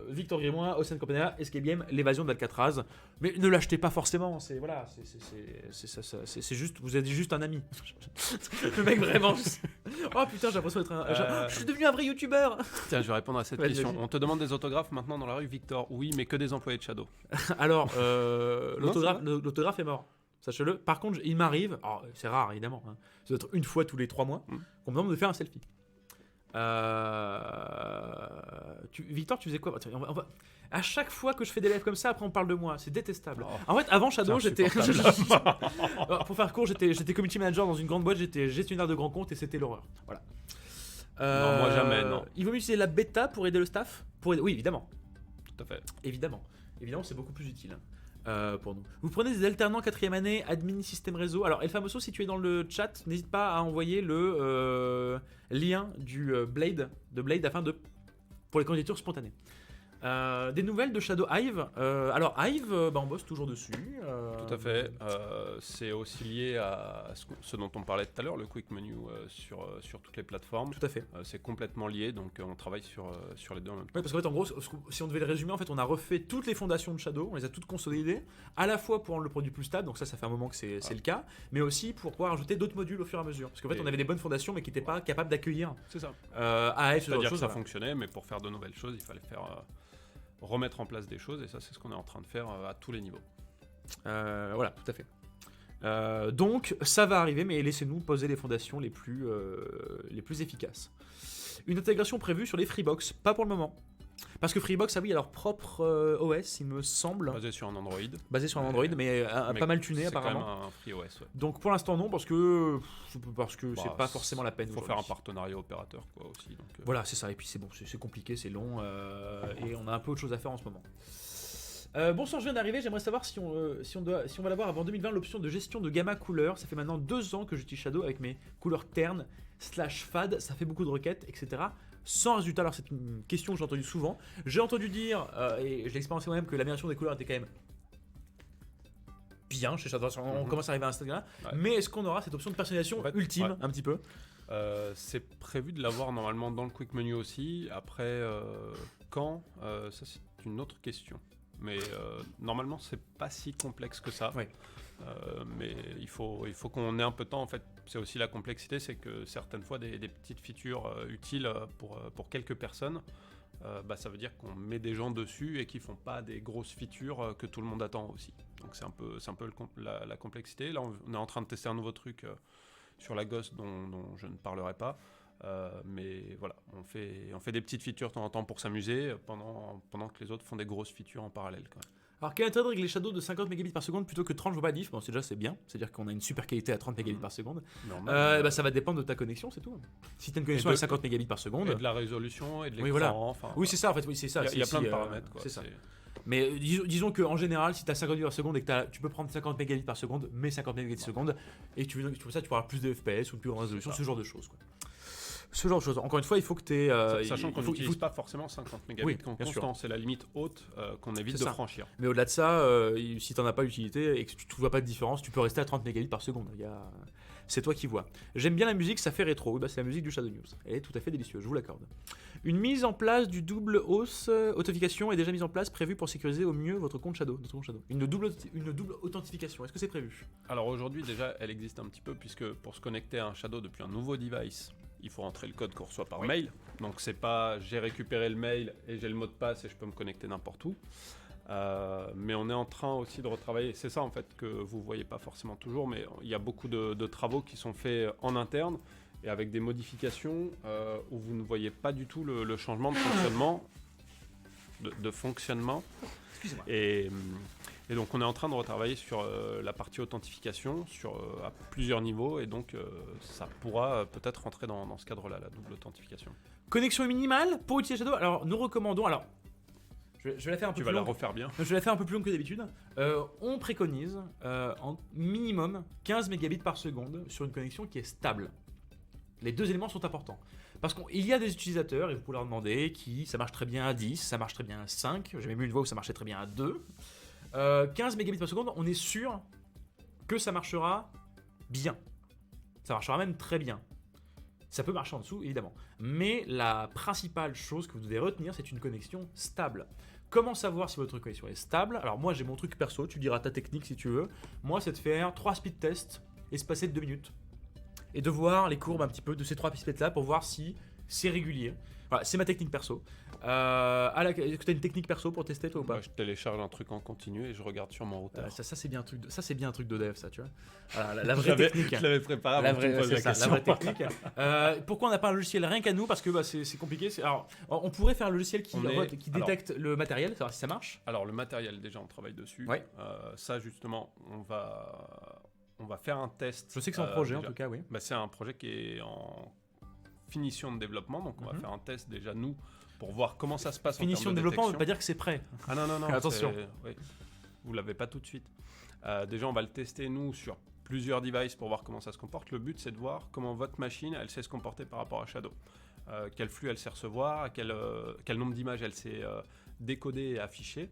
Victor Grimoire, Ocean Compania, Escape Game, l'évasion d'Alcatraz. Mais ne l'achetez pas forcément, c'est juste, vous êtes juste un ami. Le mec vraiment. Oh putain, j'ai l'impression d'être un. Je suis devenu un vrai youtubeur. Tiens, je vais répondre à cette Vas-y, question. vas-y. On te demande des autographes maintenant dans la rue, Victor? Oui, mais que des employés de Shadow. Alors, Non, l'autographe est mort. Sachez-le. Par contre, il m'arrive, alors, c'est rare évidemment, ça doit être une fois tous les 3 mois, qu'on me demande de faire un selfie. Victor, tu faisais quoi? Attends, à chaque fois que je fais des lives comme ça, après on parle de moi, c'est détestable. Oh. En fait, avant Shadow, C'est j'étais. insupportable. Pour faire court, j'étais community manager dans une grande boîte, j'étais gestionnaire de grands comptes et c'était l'horreur. Voilà. Non, moi jamais, non. Il vaut mieux utiliser la bêta pour aider le staff. Oui, évidemment. Tout à fait. Évidemment, c'est beaucoup plus utile pour nous. Vous prenez des alternants 4ème année, admin système réseau. Alors, El Famoso, si tu es dans le chat, n'hésite pas à envoyer le lien du Blade afin pour les candidatures spontanées. Des nouvelles de Shadow Hive. Alors, Hive, on bosse toujours dessus. Tout à fait. C'est aussi lié à ce dont on parlait tout à l'heure, le quick menu sur toutes les plateformes. Tout à fait. C'est complètement lié, donc on travaille sur les deux en même temps. Oui, parce qu'en fait, en gros, si on devait le résumer, en fait, on a refait toutes les fondations de Shadow, on les a toutes consolidées, à la fois pour rendre le produit plus stable, donc ça fait un moment que c'est le cas, mais aussi pour pouvoir ajouter d'autres modules au fur et à mesure. Parce qu'en fait, on avait des bonnes fondations, mais qui n'étaient pas capables d'accueillir C'est ça. AF, ce genre de C'est-à-dire que choses. ça Voilà. fonctionnait, mais pour faire de nouvelles choses, il fallait remettre en place des choses, et ça, c'est ce qu'on est en train de faire à tous les niveaux. Voilà, tout à fait. Donc, ça va arriver, mais laissez-nous poser les fondations les plus efficaces. Une intégration prévue sur les Freebox, pas pour le moment. Parce que Freebox a leur propre OS, il me semble, Basé sur un Android. basé sur un Android, mais pas mal tuné c'est apparemment. quand même un free OS, ouais. Donc pour l'instant non, parce que Bah, c'est pas forcément la peine. Il faut faire un aujourd'hui. partenariat opérateur, quoi, aussi. Donc, Voilà, c'est ça. Et puis c'est bon, c'est compliqué, c'est long, et on a un peu autre chose à faire en ce moment. Bonsoir, je viens d'arriver. J'aimerais savoir si on va l'avoir avant 2020 l'option de gestion de gamma couleur. Ça fait maintenant 2 ans que j'utilise Shadow avec mes couleurs ternes /fade. Ça fait beaucoup de requêtes, etc. Sans résultat. Alors c'est une question que j'ai entendue souvent. J'ai entendu dire et je l'ai expérimenté moi-même que l'amélioration des couleurs était quand même bien chez Shadow. On commence à arriver à un stade là. Ouais. Mais est-ce qu'on aura cette option de personnalisation En fait, ultime ouais. un petit peu? c'est prévu de l'avoir normalement dans le quick menu aussi. Après, quand ça, c'est une autre question. Mais normalement, c'est pas si complexe que ça. Ouais. Mais il faut qu'on ait un peu de temps. En fait, c'est aussi la complexité, c'est que certaines fois, des petites features utiles pour quelques personnes, ça veut dire qu'on met des gens dessus et qui font pas des grosses features que tout le monde attend aussi. Donc c'est un peu la complexité. Là, on est en train de tester un nouveau truc sur la Ghost dont je ne parlerai pas. Mais voilà, on fait des petites features de temps en temps pour s'amuser pendant que les autres font des grosses features en parallèle, quand même. Alors, quel intérêt de régler Shadow de 50 mégabits par seconde plutôt que 30? Je vois pas diff. Bon, c'est bien. C'est-à-dire qu'on a une super qualité à 30 mégabits par seconde. Normal. Ça va dépendre de ta connexion, c'est tout. Si tu as une connexion Et à 50 mégabits par seconde. Et de la résolution et de l'écran. Oui, voilà. Enfin, Oui, c'est ça, en fait. Oui, c'est ça. il y a plein de paramètres, quoi. C'est ça. Mais disons qu'en général, si tu as 50 mégabits par seconde et que tu peux prendre 50 mégabits par seconde, mais 50 mégabits par seconde, et tu veux ça, tu pourras avoir plus de FPS ou plus grande résolution, ce genre de choses. Quoi. Ce genre de choses. Encore une fois, il faut que tu aies. Sachant qu'on n'utilise pas forcément 50 mégabits constant, c'est la limite haute qu'on évite de franchir. Mais au-delà de ça, si tu n'en as pas l'utilité et que tu ne vois pas de différence, tu peux rester à 30 mégabits par seconde. C'est toi qui vois. J'aime bien la musique, ça fait rétro. C'est la musique du Shadow News. Elle est tout à fait délicieuse, je vous l'accorde. Une mise en place du double hausse authentification est déjà mise en place, prévue pour sécuriser au mieux votre compte Shadow. Une double authentification, est-ce que c'est prévu? Alors aujourd'hui déjà, elle existe un petit peu puisque pour se connecter à un Shadow depuis un nouveau device, il faut rentrer le code qu'on reçoit par mail. Donc c'est pas j'ai récupéré le mail et j'ai le mot de passe et je peux me connecter n'importe où. Mais on est en train aussi de retravailler. C'est ça en fait que vous voyez pas forcément toujours, mais il y a beaucoup de travaux qui sont faits en interne et avec des modifications où vous ne voyez pas du tout le changement de fonctionnement. De fonctionnement. Excusez-moi. Et donc on est en train de retravailler sur la partie authentification à plusieurs niveaux et donc ça pourra peut-être rentrer dans ce cadre-là, la double authentification. Connexion minimale pour utiliser Shadow. Alors nous recommandons. Alors je vais la faire un peu tu plus vas longue. la refaire bien. Je vais la faire un peu plus longue que d'habitude. On préconise en minimum 15 mégabits par seconde sur une connexion qui est stable. Les deux éléments sont importants. Parce qu'il y a des utilisateurs, et vous pouvez leur demander, ça marche très bien à 10, ça marche très bien à 5, j'ai même eu une fois où ça marchait très bien à 2. 15 mégabits par seconde, on est sûr que ça marchera bien. Ça marchera même très bien. Ça peut marcher en dessous, évidemment. Mais la principale chose que vous devez retenir, c'est une connexion stable. Comment savoir si votre connexion est stable? Alors moi, j'ai mon truc perso, tu diras ta technique si tu veux. Moi, c'est de faire 3 speed tests espacés de 2 minutes. Et de voir les courbes un petit peu de ces 3 speed tests là pour voir si c'est régulier. Voilà, c'est ma technique perso. Est-ce que tu as une technique perso pour tester toi ou pas? Moi, je télécharge un truc en continu et je regarde sur mon routeur. Ça c'est bien un truc de dev, ça, tu vois. Voilà, la vraie technique. Je l'avais préparé avant que tu me poses la question. La vraie technique. Pourquoi on n'a pas un logiciel rien qu'à nous? Parce que c'est compliqué. Alors, on pourrait faire un logiciel qui détecte le matériel, savoir si ça marche. Alors, le matériel, déjà, on travaille dessus. Ouais. Ça, justement, on va faire un test. Je sais que c'est un projet, déjà. En tout cas, oui. C'est un projet qui est en finition de développement, donc on va faire un test déjà, nous, pour voir comment ça se passe. Finition de développement, on ne veut pas dire que c'est prêt. Ah non. Attention. Vous ne l'avez pas tout de suite. Déjà, on va le tester, nous, sur plusieurs devices pour voir comment ça se comporte. Le but, c'est de voir comment votre machine, elle sait se comporter par rapport à Shadow. Quel flux elle sait recevoir, quel nombre d'images elle sait décoder et afficher.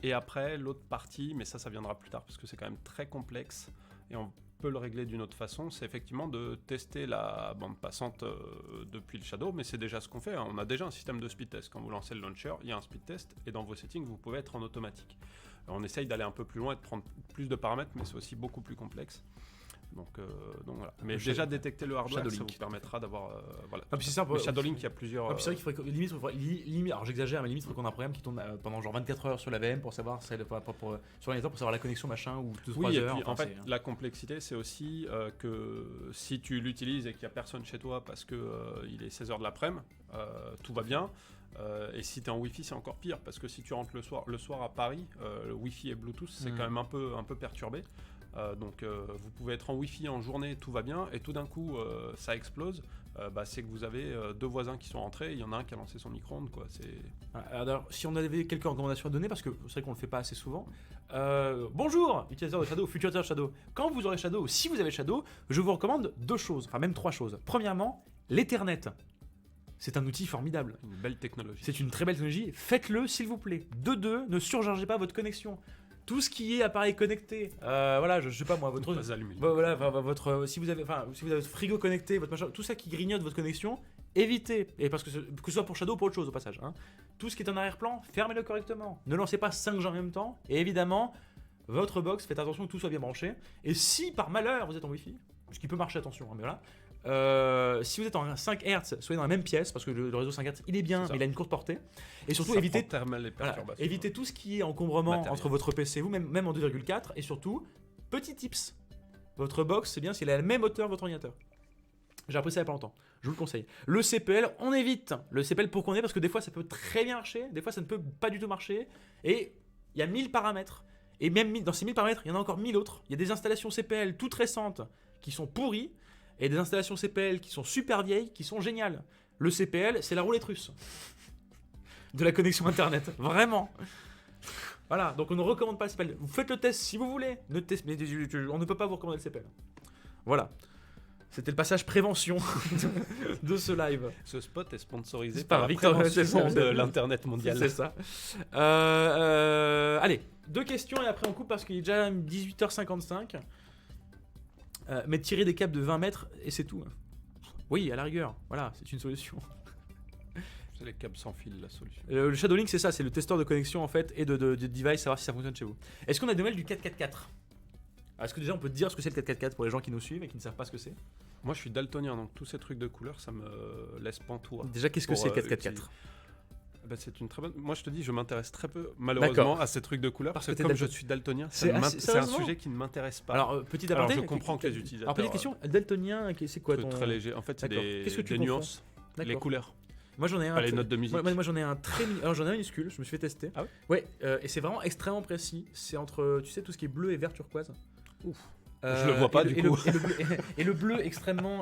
Et après, l'autre partie, mais ça viendra plus tard, parce que c'est quand même très complexe, et on peut le régler d'une autre façon, c'est effectivement de tester la bande passante depuis le Shadow, mais c'est déjà ce qu'on fait, hein. On a déjà un système de speed test. Quand vous lancez le launcher, il y a un speed test, et dans vos settings, vous pouvez être en automatique. Alors, on essaye d'aller un peu plus loin et de prendre plus de paramètres, mais c'est aussi beaucoup plus complexe. Donc voilà. Mais déjà détecter le hardware, ça vous permettra d'avoir voilà. Ah, c'est simple. Mais Shadowlink, il y a plusieurs. C'est vrai qu'il faudrait limite, alors j'exagère, mais limite, il faut qu'on ait un programme qui tourne pendant genre 24 heures sur la VM pour savoir sur l'ordinateur pour savoir la connexion machin ou 2-3 et heures. puis, en fait, la complexité, c'est aussi que si tu l'utilises et qu'il n'y a personne chez toi parce que il est 16h de l'après-midi, tout va bien. Et si tu es en Wi-Fi, c'est encore pire parce que si tu rentres le soir à Paris, le Wi-Fi et Bluetooth, c'est quand même un peu perturbé. Donc vous pouvez être en Wi-Fi en journée, tout va bien, et tout d'un coup ça explose, c'est que vous avez deux voisins qui sont rentrés, il y en a un qui a lancé son micro-ondes, quoi. Alors, si on avait quelques recommandations à donner, parce que c'est vrai qu'on le fait pas assez souvent. Bonjour, utilisateur de Shadow, futur utilisateur de Shadow. Quand vous aurez Shadow, ou si vous avez Shadow, je vous recommande 2 choses, enfin même 3 choses. Premièrement, l'Ethernet. C'est un outil formidable. Une belle technologie. C'est une très belle technologie. Faites-le, s'il vous plaît. De 2, ne surchargez pas votre connexion. Tout ce qui est appareil connecté, voilà, je sais pas moi, votre si vous avez votre frigo connecté, votre machin, tout ça qui grignote votre connexion, évitez. Et parce que ce soit pour Shadow ou pour autre chose au passage, hein. Tout ce qui est en arrière-plan, fermez-le correctement. Ne lancez pas 5 gens en même temps. Et évidemment, votre box, faites attention que tout soit bien branché. Et si par malheur vous êtes en Wi-Fi, ce qui peut marcher, attention, hein, mais voilà. Si vous êtes en 5 Hz, soyez dans la même pièce parce que le réseau 5 Hz il est bien, mais il a une courte portée. Et surtout évitez tout ce qui est encombrement matériel entre votre PC et vous, même en 2,4. Et surtout, petit tips, votre box c'est bien si elle a la même hauteur que votre ordinateur. J'ai appris ça il n'y a pas longtemps, je vous le conseille. Le CPL, on évite. Le CPL pour qu'on ait, parce que des fois ça peut très bien marcher, des fois ça ne peut pas du tout marcher. Et il y a 1000 paramètres. Et même dans ces 1000 paramètres, il y en a encore 1000 autres. Il y a des installations CPL toutes récentes qui sont pourries. Et des installations CPL qui sont super vieilles, qui sont géniales. Le CPL, c'est la roulette russe. de la connexion internet. Vraiment. Voilà, donc on ne recommande pas le CPL. Vous faites le test si vous voulez. Mais on ne peut pas vous recommander le CPL. Voilà. C'était le passage prévention de ce live. Ce spot est sponsorisé Par par la Victor, prévention c'est ça, de c'est- l'internet mondial. C'est ça. Allez, 2 questions et après on coupe parce qu'il est déjà 18h55. Mais tirer des câbles de 20 mètres et c'est tout. Oui, à la rigueur. Voilà, c'est une solution. C'est les câbles sans fil, la solution. Le Shadowlink, c'est ça, c'est le testeur de connexion en fait et de device, savoir si ça fonctionne chez vous. Est-ce qu'on a des nouvelles du 444 ? Alors, est-ce que déjà on peut te dire ce que c'est le 444 pour les gens qui nous suivent et qui ne savent pas ce que c'est ? Moi, je suis daltonien, donc tous ces trucs de couleur, ça me laisse pantois. Déjà, qu'est-ce que Pour, c'est le 444 Bah, c'est une très bonne. Moi, je te dis, je m'intéresse très peu, malheureusement, D'accord. à ces trucs de couleur Parce parce que que t'es comme je dalton- suis daltonien, C'est assez- c'est un sérieusement sujet qui ne m'intéresse pas. Alors, petit Alors, aparté. je comprends que les utilisateurs. Alors, petite question, daltonien, c'est quoi ton. Très léger. En fait, c'est D'accord. des, Qu'est-ce que tu des confonds nuances, les D'accord. couleurs, Moi j'en ai un. pas les notes de musique. Moi j'en ai un très. Alors j'en ai un minuscule, je me suis fait tester. Ah ouais ? Ouais, et c'est vraiment extrêmement précis. C'est entre, tu sais, tout ce qui est bleu et vert turquoise. Ouf. Je le vois pas, et du et coup. Et le bleu extrêmement,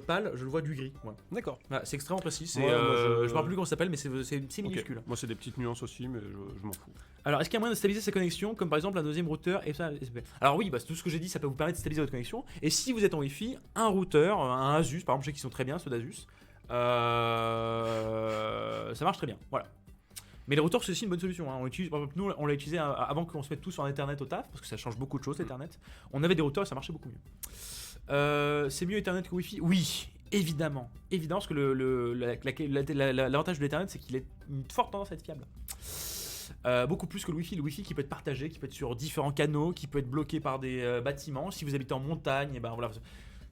pâle, je le vois du gris. Ouais. D'accord. Voilà, c'est extrêmement précis. C'est, Ouais, moi, je me rappelle plus comment ça s'appelle, mais c'est Ok. minuscule. Moi, c'est des petites nuances aussi, mais je m'en fous. Alors, est-ce qu'il y a moyen de stabiliser sa connexion, comme par exemple un deuxième routeur et ça Alors oui, tout ce que j'ai dit, ça peut vous permettre de stabiliser votre connexion. Et si vous êtes en Wi-Fi, un routeur, un Asus, par exemple, je sais qu'ils sont très bien, ceux d'Asus, ça marche très bien. Voilà. Mais les routeurs, c'est aussi une bonne solution. Hein. Par exemple, nous, on l'a utilisé avant qu'on se mette tous en Ethernet au taf, parce que ça change beaucoup de choses, l'Ethernet. On avait des routeurs et ça marchait beaucoup mieux. C'est mieux Ethernet que Wi-Fi ? Oui, évidemment. Évidemment, parce que l'avantage de l'Ethernet, c'est qu'il a une forte tendance à être fiable. Beaucoup plus que le Wi-Fi. Le Wi-Fi qui peut être partagé, qui peut être sur différents canaux, qui peut être bloqué par des bâtiments. Si vous habitez en montagne, et ben voilà.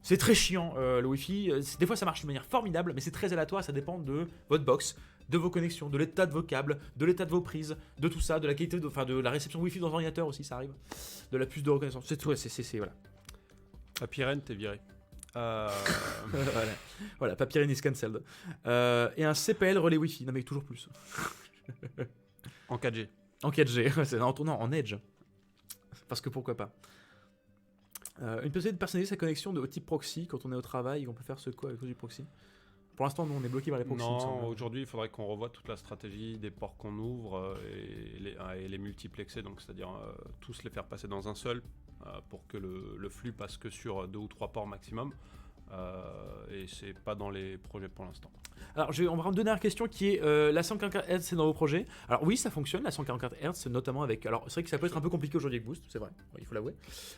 C'est très chiant le Wi-Fi. Des fois, ça marche de manière formidable, mais c'est très aléatoire. Ça dépend de votre box, de vos connexions, de l'état de vos câbles, de l'état de vos prises, de tout ça, de la qualité, de la réception Wi-Fi dans l'ordinateur aussi, ça arrive. De la puce de reconnaissance. C'est tout. C'est voilà. À Pyren, t'es viré. Voilà, Papyrine is cancelled. Et un CPL relais Wi-Fi. Non mais toujours plus. En 4G. En 4G, c'est en Edge. Parce que pourquoi pas. Une possibilité de personnaliser sa connexion de type proxy quand on est au travail, on peut faire ce quoi avec du proxy. Pour l'instant, nous on est bloqué par les proxys. il me semble. Non, aujourd'hui, il faudrait qu'on revoie toute la stratégie des ports qu'on ouvre et les multiplexer, donc c'est-à-dire tous les faire passer dans un seul pour que le flux passe que sur 2 ou 3 ports maximum. Et c'est pas dans les projets pour l'instant. Alors, on va prendre une dernière question qui est la 144 Hz, c'est dans vos projets. Alors, oui, ça fonctionne, la 144 Hz, notamment avec. Alors, c'est vrai que ça peut être un peu compliqué aujourd'hui avec Boost, c'est vrai, il faut l'avouer.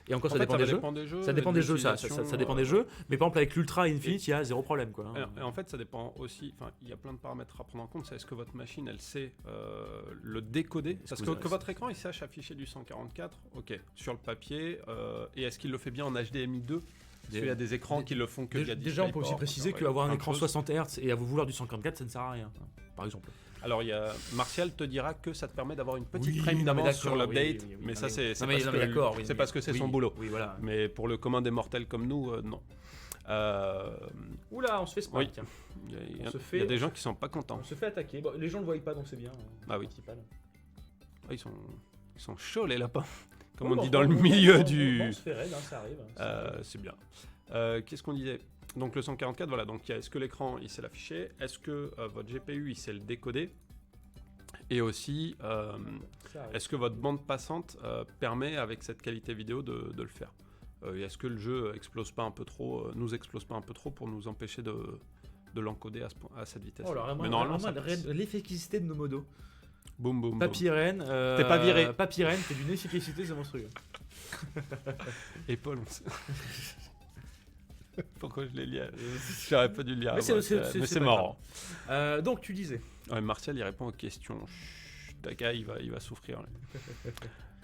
Et encore, ça dépend des jeux. Ça dépend des jeux, ça dépend des jeux. Mais par exemple, avec l'Ultra et Infinite, il y a zéro problème, quoi. Et en fait, ça dépend aussi. Enfin, il y a plein de paramètres à prendre en compte. C'est est-ce que votre machine, elle sait le décoder ? Parce que votre écran, il sache afficher du 144, ok, sur le papier. Et est-ce qu'il le fait bien en HDMI 2 ? Parce qu'il y a des écrans qui le font que via Déjà, on peut aussi DisplayPort. préciser Enfin, qu'avoir un plein de écran choses. 60 Hz et à vous vouloir du 144, ça ne sert à rien, par exemple. Alors, il y a Martial te dira que ça te permet d'avoir une petite Oui, frame non, mais d'avance d'accord, sur l'update, oui, mais non, ça, c'est non, mais d'accord, oui, parce que c'est son boulot. Oui, voilà. Mais pour le commun des mortels comme nous, non. Oula, on se fait spam, Oui. tiens. Il y On a- se il fait- y a des gens qui sont pas contents. On se fait attaquer. Bon, les gens ne le voient pas, donc c'est bien. Ah oui. Principal. Ah, ils sont chauds, les lapins. Comme Oui, on bon, dit dans le bon, milieu bon, du... On se fait raid, hein, ça arrive. C'est bien. Qu'est-ce qu'on disait ? Donc le 144, voilà. Donc est-ce que l'écran il sait l'afficher ? Est-ce que votre GPU il sait le décoder ? Et aussi, Ça arrive. est-ce que votre bande passante permet avec cette qualité vidéo de le faire ? Et est-ce que le jeu explose pas un peu trop, nous explose pas un peu trop pour nous empêcher de l'encoder à cette vitesse ? Oh là, Mais normalement, ça passe. l'efficacité de nos modos. Boum boum boum. Papyrène. T'es pas viré. Papyrène, c'est d'une efficacité, c'est monstrueux. Et Paul, on sait- Pourquoi je l'ai lu J'aurais pas dû le lire. Mais avant, c'est mais c'est pas marrant. Donc, tu disais. Ouais, Martial, il répond aux questions. Chut, Taka, il va souffrir.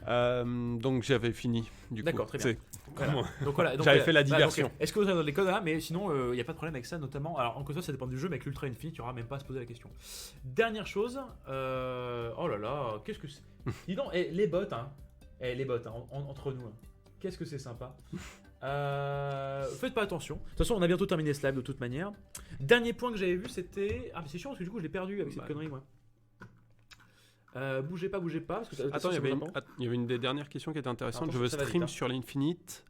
Donc j'avais fini. Du coup. D'accord, très bien. C'est- Voilà. comment- Donc voilà. Donc, J'avais fait la donc, diversion. est-ce que vous avez dans les codes là ? Mais sinon, il n'y a pas de problème avec ça, notamment. Alors, encore une fois, ça dépend du jeu, mais avec l'Ultra Infinite, il n'y aura même pas à se poser la question. Dernière chose. Oh là là, qu'est-ce que c'est ? Dis donc, les bots, hein. Les bots, hein, entre nous. Hein. Qu'est-ce que c'est sympa. Faites pas attention. De toute façon, on a bientôt terminé ce live de toute manière. Dernier point que j'avais vu, c'était. Ah, mais c'est chiant parce que du coup, je l'ai perdu avec cette Bah. connerie, moi. Bougez pas. Parce que, Attends, il y avait une des dernières questions qui était intéressante. Attention, Je veux ça va vite, stream hein. sur l'Infinite.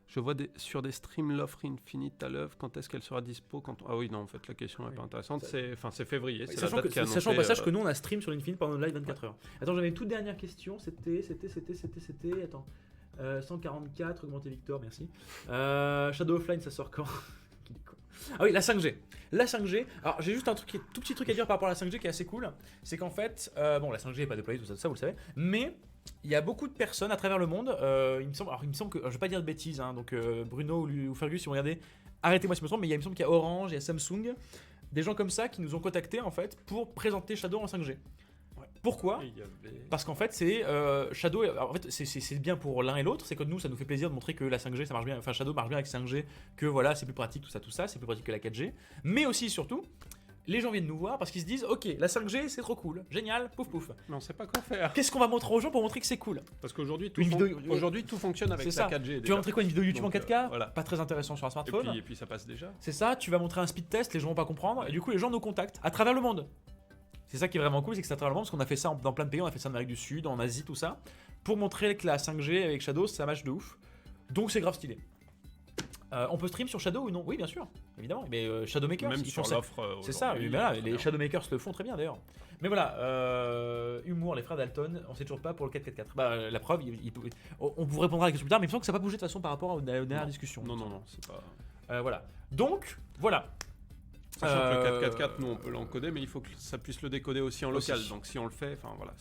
Je vois sur des streams l'offre Infinite à l'œuvre. Quand est-ce qu'elle sera dispo Ah oui, non, en fait, la question n'est pas intéressante. C'est février. C'est la Sachant, date qui est sachant au annoncée, passage que nous on a stream sur l'Infinite pendant le live 24 heures. Attends, j'avais une toute dernière question. C'était. Attends. 144, augmenter Victor, merci. Shadow Offline, ça sort quand? Ah oui, la 5G. La 5G, alors j'ai juste un tout petit truc à dire par rapport à la 5G qui est assez cool. C'est qu'en fait, bon, la 5G n'est pas déployée, tout ça, vous le savez. Mais il y a beaucoup de personnes à travers le monde. Il me semble que. Alors, je vais pas dire de bêtises, hein, donc Bruno ou Fergus, si vous regardez, arrêtez-moi si je me trompe, mais il me semble qu'il y a Orange, il y a Samsung, des gens comme ça qui nous ont contactés en fait pour présenter Shadow en 5G. Pourquoi ? Parce qu'en fait, c'est Shadow. En fait, c'est bien pour l'un et l'autre. C'est que nous, ça nous fait plaisir de montrer que la 5G, ça marche bien. Enfin, Shadow marche bien avec 5G. Que voilà, c'est plus pratique, tout ça. C'est plus pratique que la 4G. Mais aussi, surtout, les gens viennent nous voir parce qu'ils se disent, ok, la 5G, c'est trop cool, génial, pouf pouf. Mais on sait pas quoi faire. Qu'est-ce qu'on va montrer aux gens pour montrer que c'est cool ? Parce qu'aujourd'hui, tout fonctionne avec C'est la ça. 4G. Tu vas montrer quoi, une vidéo YouTube Donc, en 4K ? voilà. Pas très intéressant sur un smartphone. Et puis ça passe déjà. C'est ça. Tu vas montrer un speed test, les gens vont pas comprendre. Et du coup, les gens nous contactent à travers le monde. C'est ça qui est vraiment cool, c'est que c'est à travers le monde, parce qu'on a fait ça dans plein de pays, on a fait ça en Amérique du Sud, en Asie, tout ça, pour montrer que la 5G avec Shadow, ça marche de ouf. Donc c'est grave stylé. On peut stream sur Shadow ou non ? Oui, bien sûr, évidemment. Mais Shadow Makers, Même ils sur font ça. l'offre. C'est ça, aujourd'hui, voilà, très les bien. Shadow Makers le font très bien d'ailleurs. Mais voilà, humour, les frères Dalton, on sait toujours pas pour le 444. Bah, la preuve, on vous répondra à la question plus tard, mais il me semble que ça n'a pas bougé de toute façon par rapport aux dernières discussions. Non, c'est pas. Voilà. Donc, voilà. Sachant que le 444, nous on peut l'encoder, mais il faut que ça puisse le décoder aussi en local. Donc si on le fait, enfin voilà,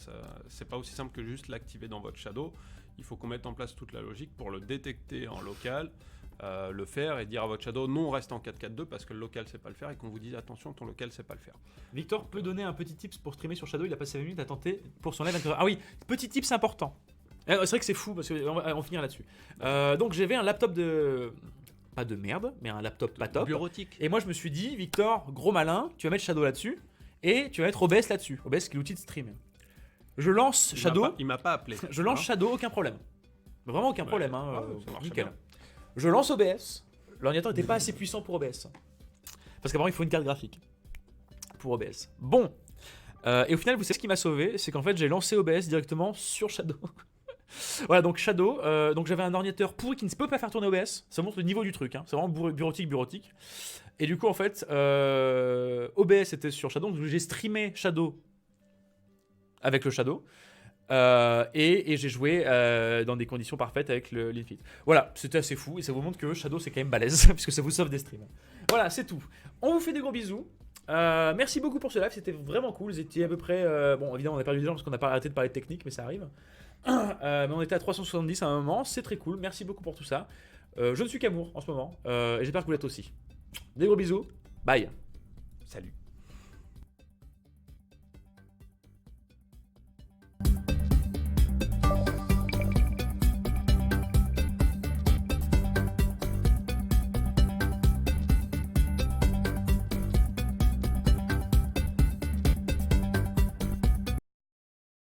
c'est pas aussi simple que juste l'activer dans votre Shadow. Il faut qu'on mette en place toute la logique pour le détecter en local, le faire et dire à votre Shadow non, on reste en 442 parce que le local sait pas le faire et qu'on vous dise attention, ton local sait pas le faire. Victor peut donner un petit tips pour streamer sur Shadow, il a passé 20 minutes à tenter pour son live 24 heures. Ah oui, petit tips important. C'est vrai que c'est fou parce qu'on va finir là-dessus. Donc j'avais un laptop de. Pas de merde, mais un laptop pas top. Bureautique. Et moi je me suis dit, Victor, gros malin, tu vas mettre Shadow là-dessus et tu vas mettre OBS là-dessus. OBS qui est l'outil de stream. Je lance Shadow. Il m'a pas appelé. Je lance Shadow, aucun problème. Vraiment aucun problème. Hein, ça marche nickel. bien. Je lance OBS. L'ordinateur n'était pas assez puissant pour OBS. Parce qu'apparemment il faut une carte graphique pour OBS. Bon. Et au final, vous savez ce qui m'a sauvé, c'est qu'en fait j'ai lancé OBS directement sur Shadow. Voilà, donc Shadow, donc j'avais un ordinateur pourri qui ne peut pas faire tourner OBS, ça montre le niveau du truc, hein. C'est vraiment bureautique. Et du coup, en fait, OBS était sur Shadow, donc j'ai streamé Shadow avec le Shadow, et j'ai joué dans des conditions parfaites avec l'Infinite. Voilà, c'était assez fou, et ça vous montre que Shadow c'est quand même balèze, puisque ça vous sauve des streams. Voilà, c'est tout. On vous fait des gros bisous. Merci beaucoup pour ce live, c'était vraiment cool. Vous étiez à peu près. Bon, évidemment, on a perdu des gens parce qu'on n'a pas arrêté de parler de technique, mais ça arrive. Mais on était à 370 à un moment, c'est très cool. Merci beaucoup pour tout ça. Je ne suis qu'amour en ce moment, et j'espère que vous l'êtes aussi. Des gros bisous, bye. Salut.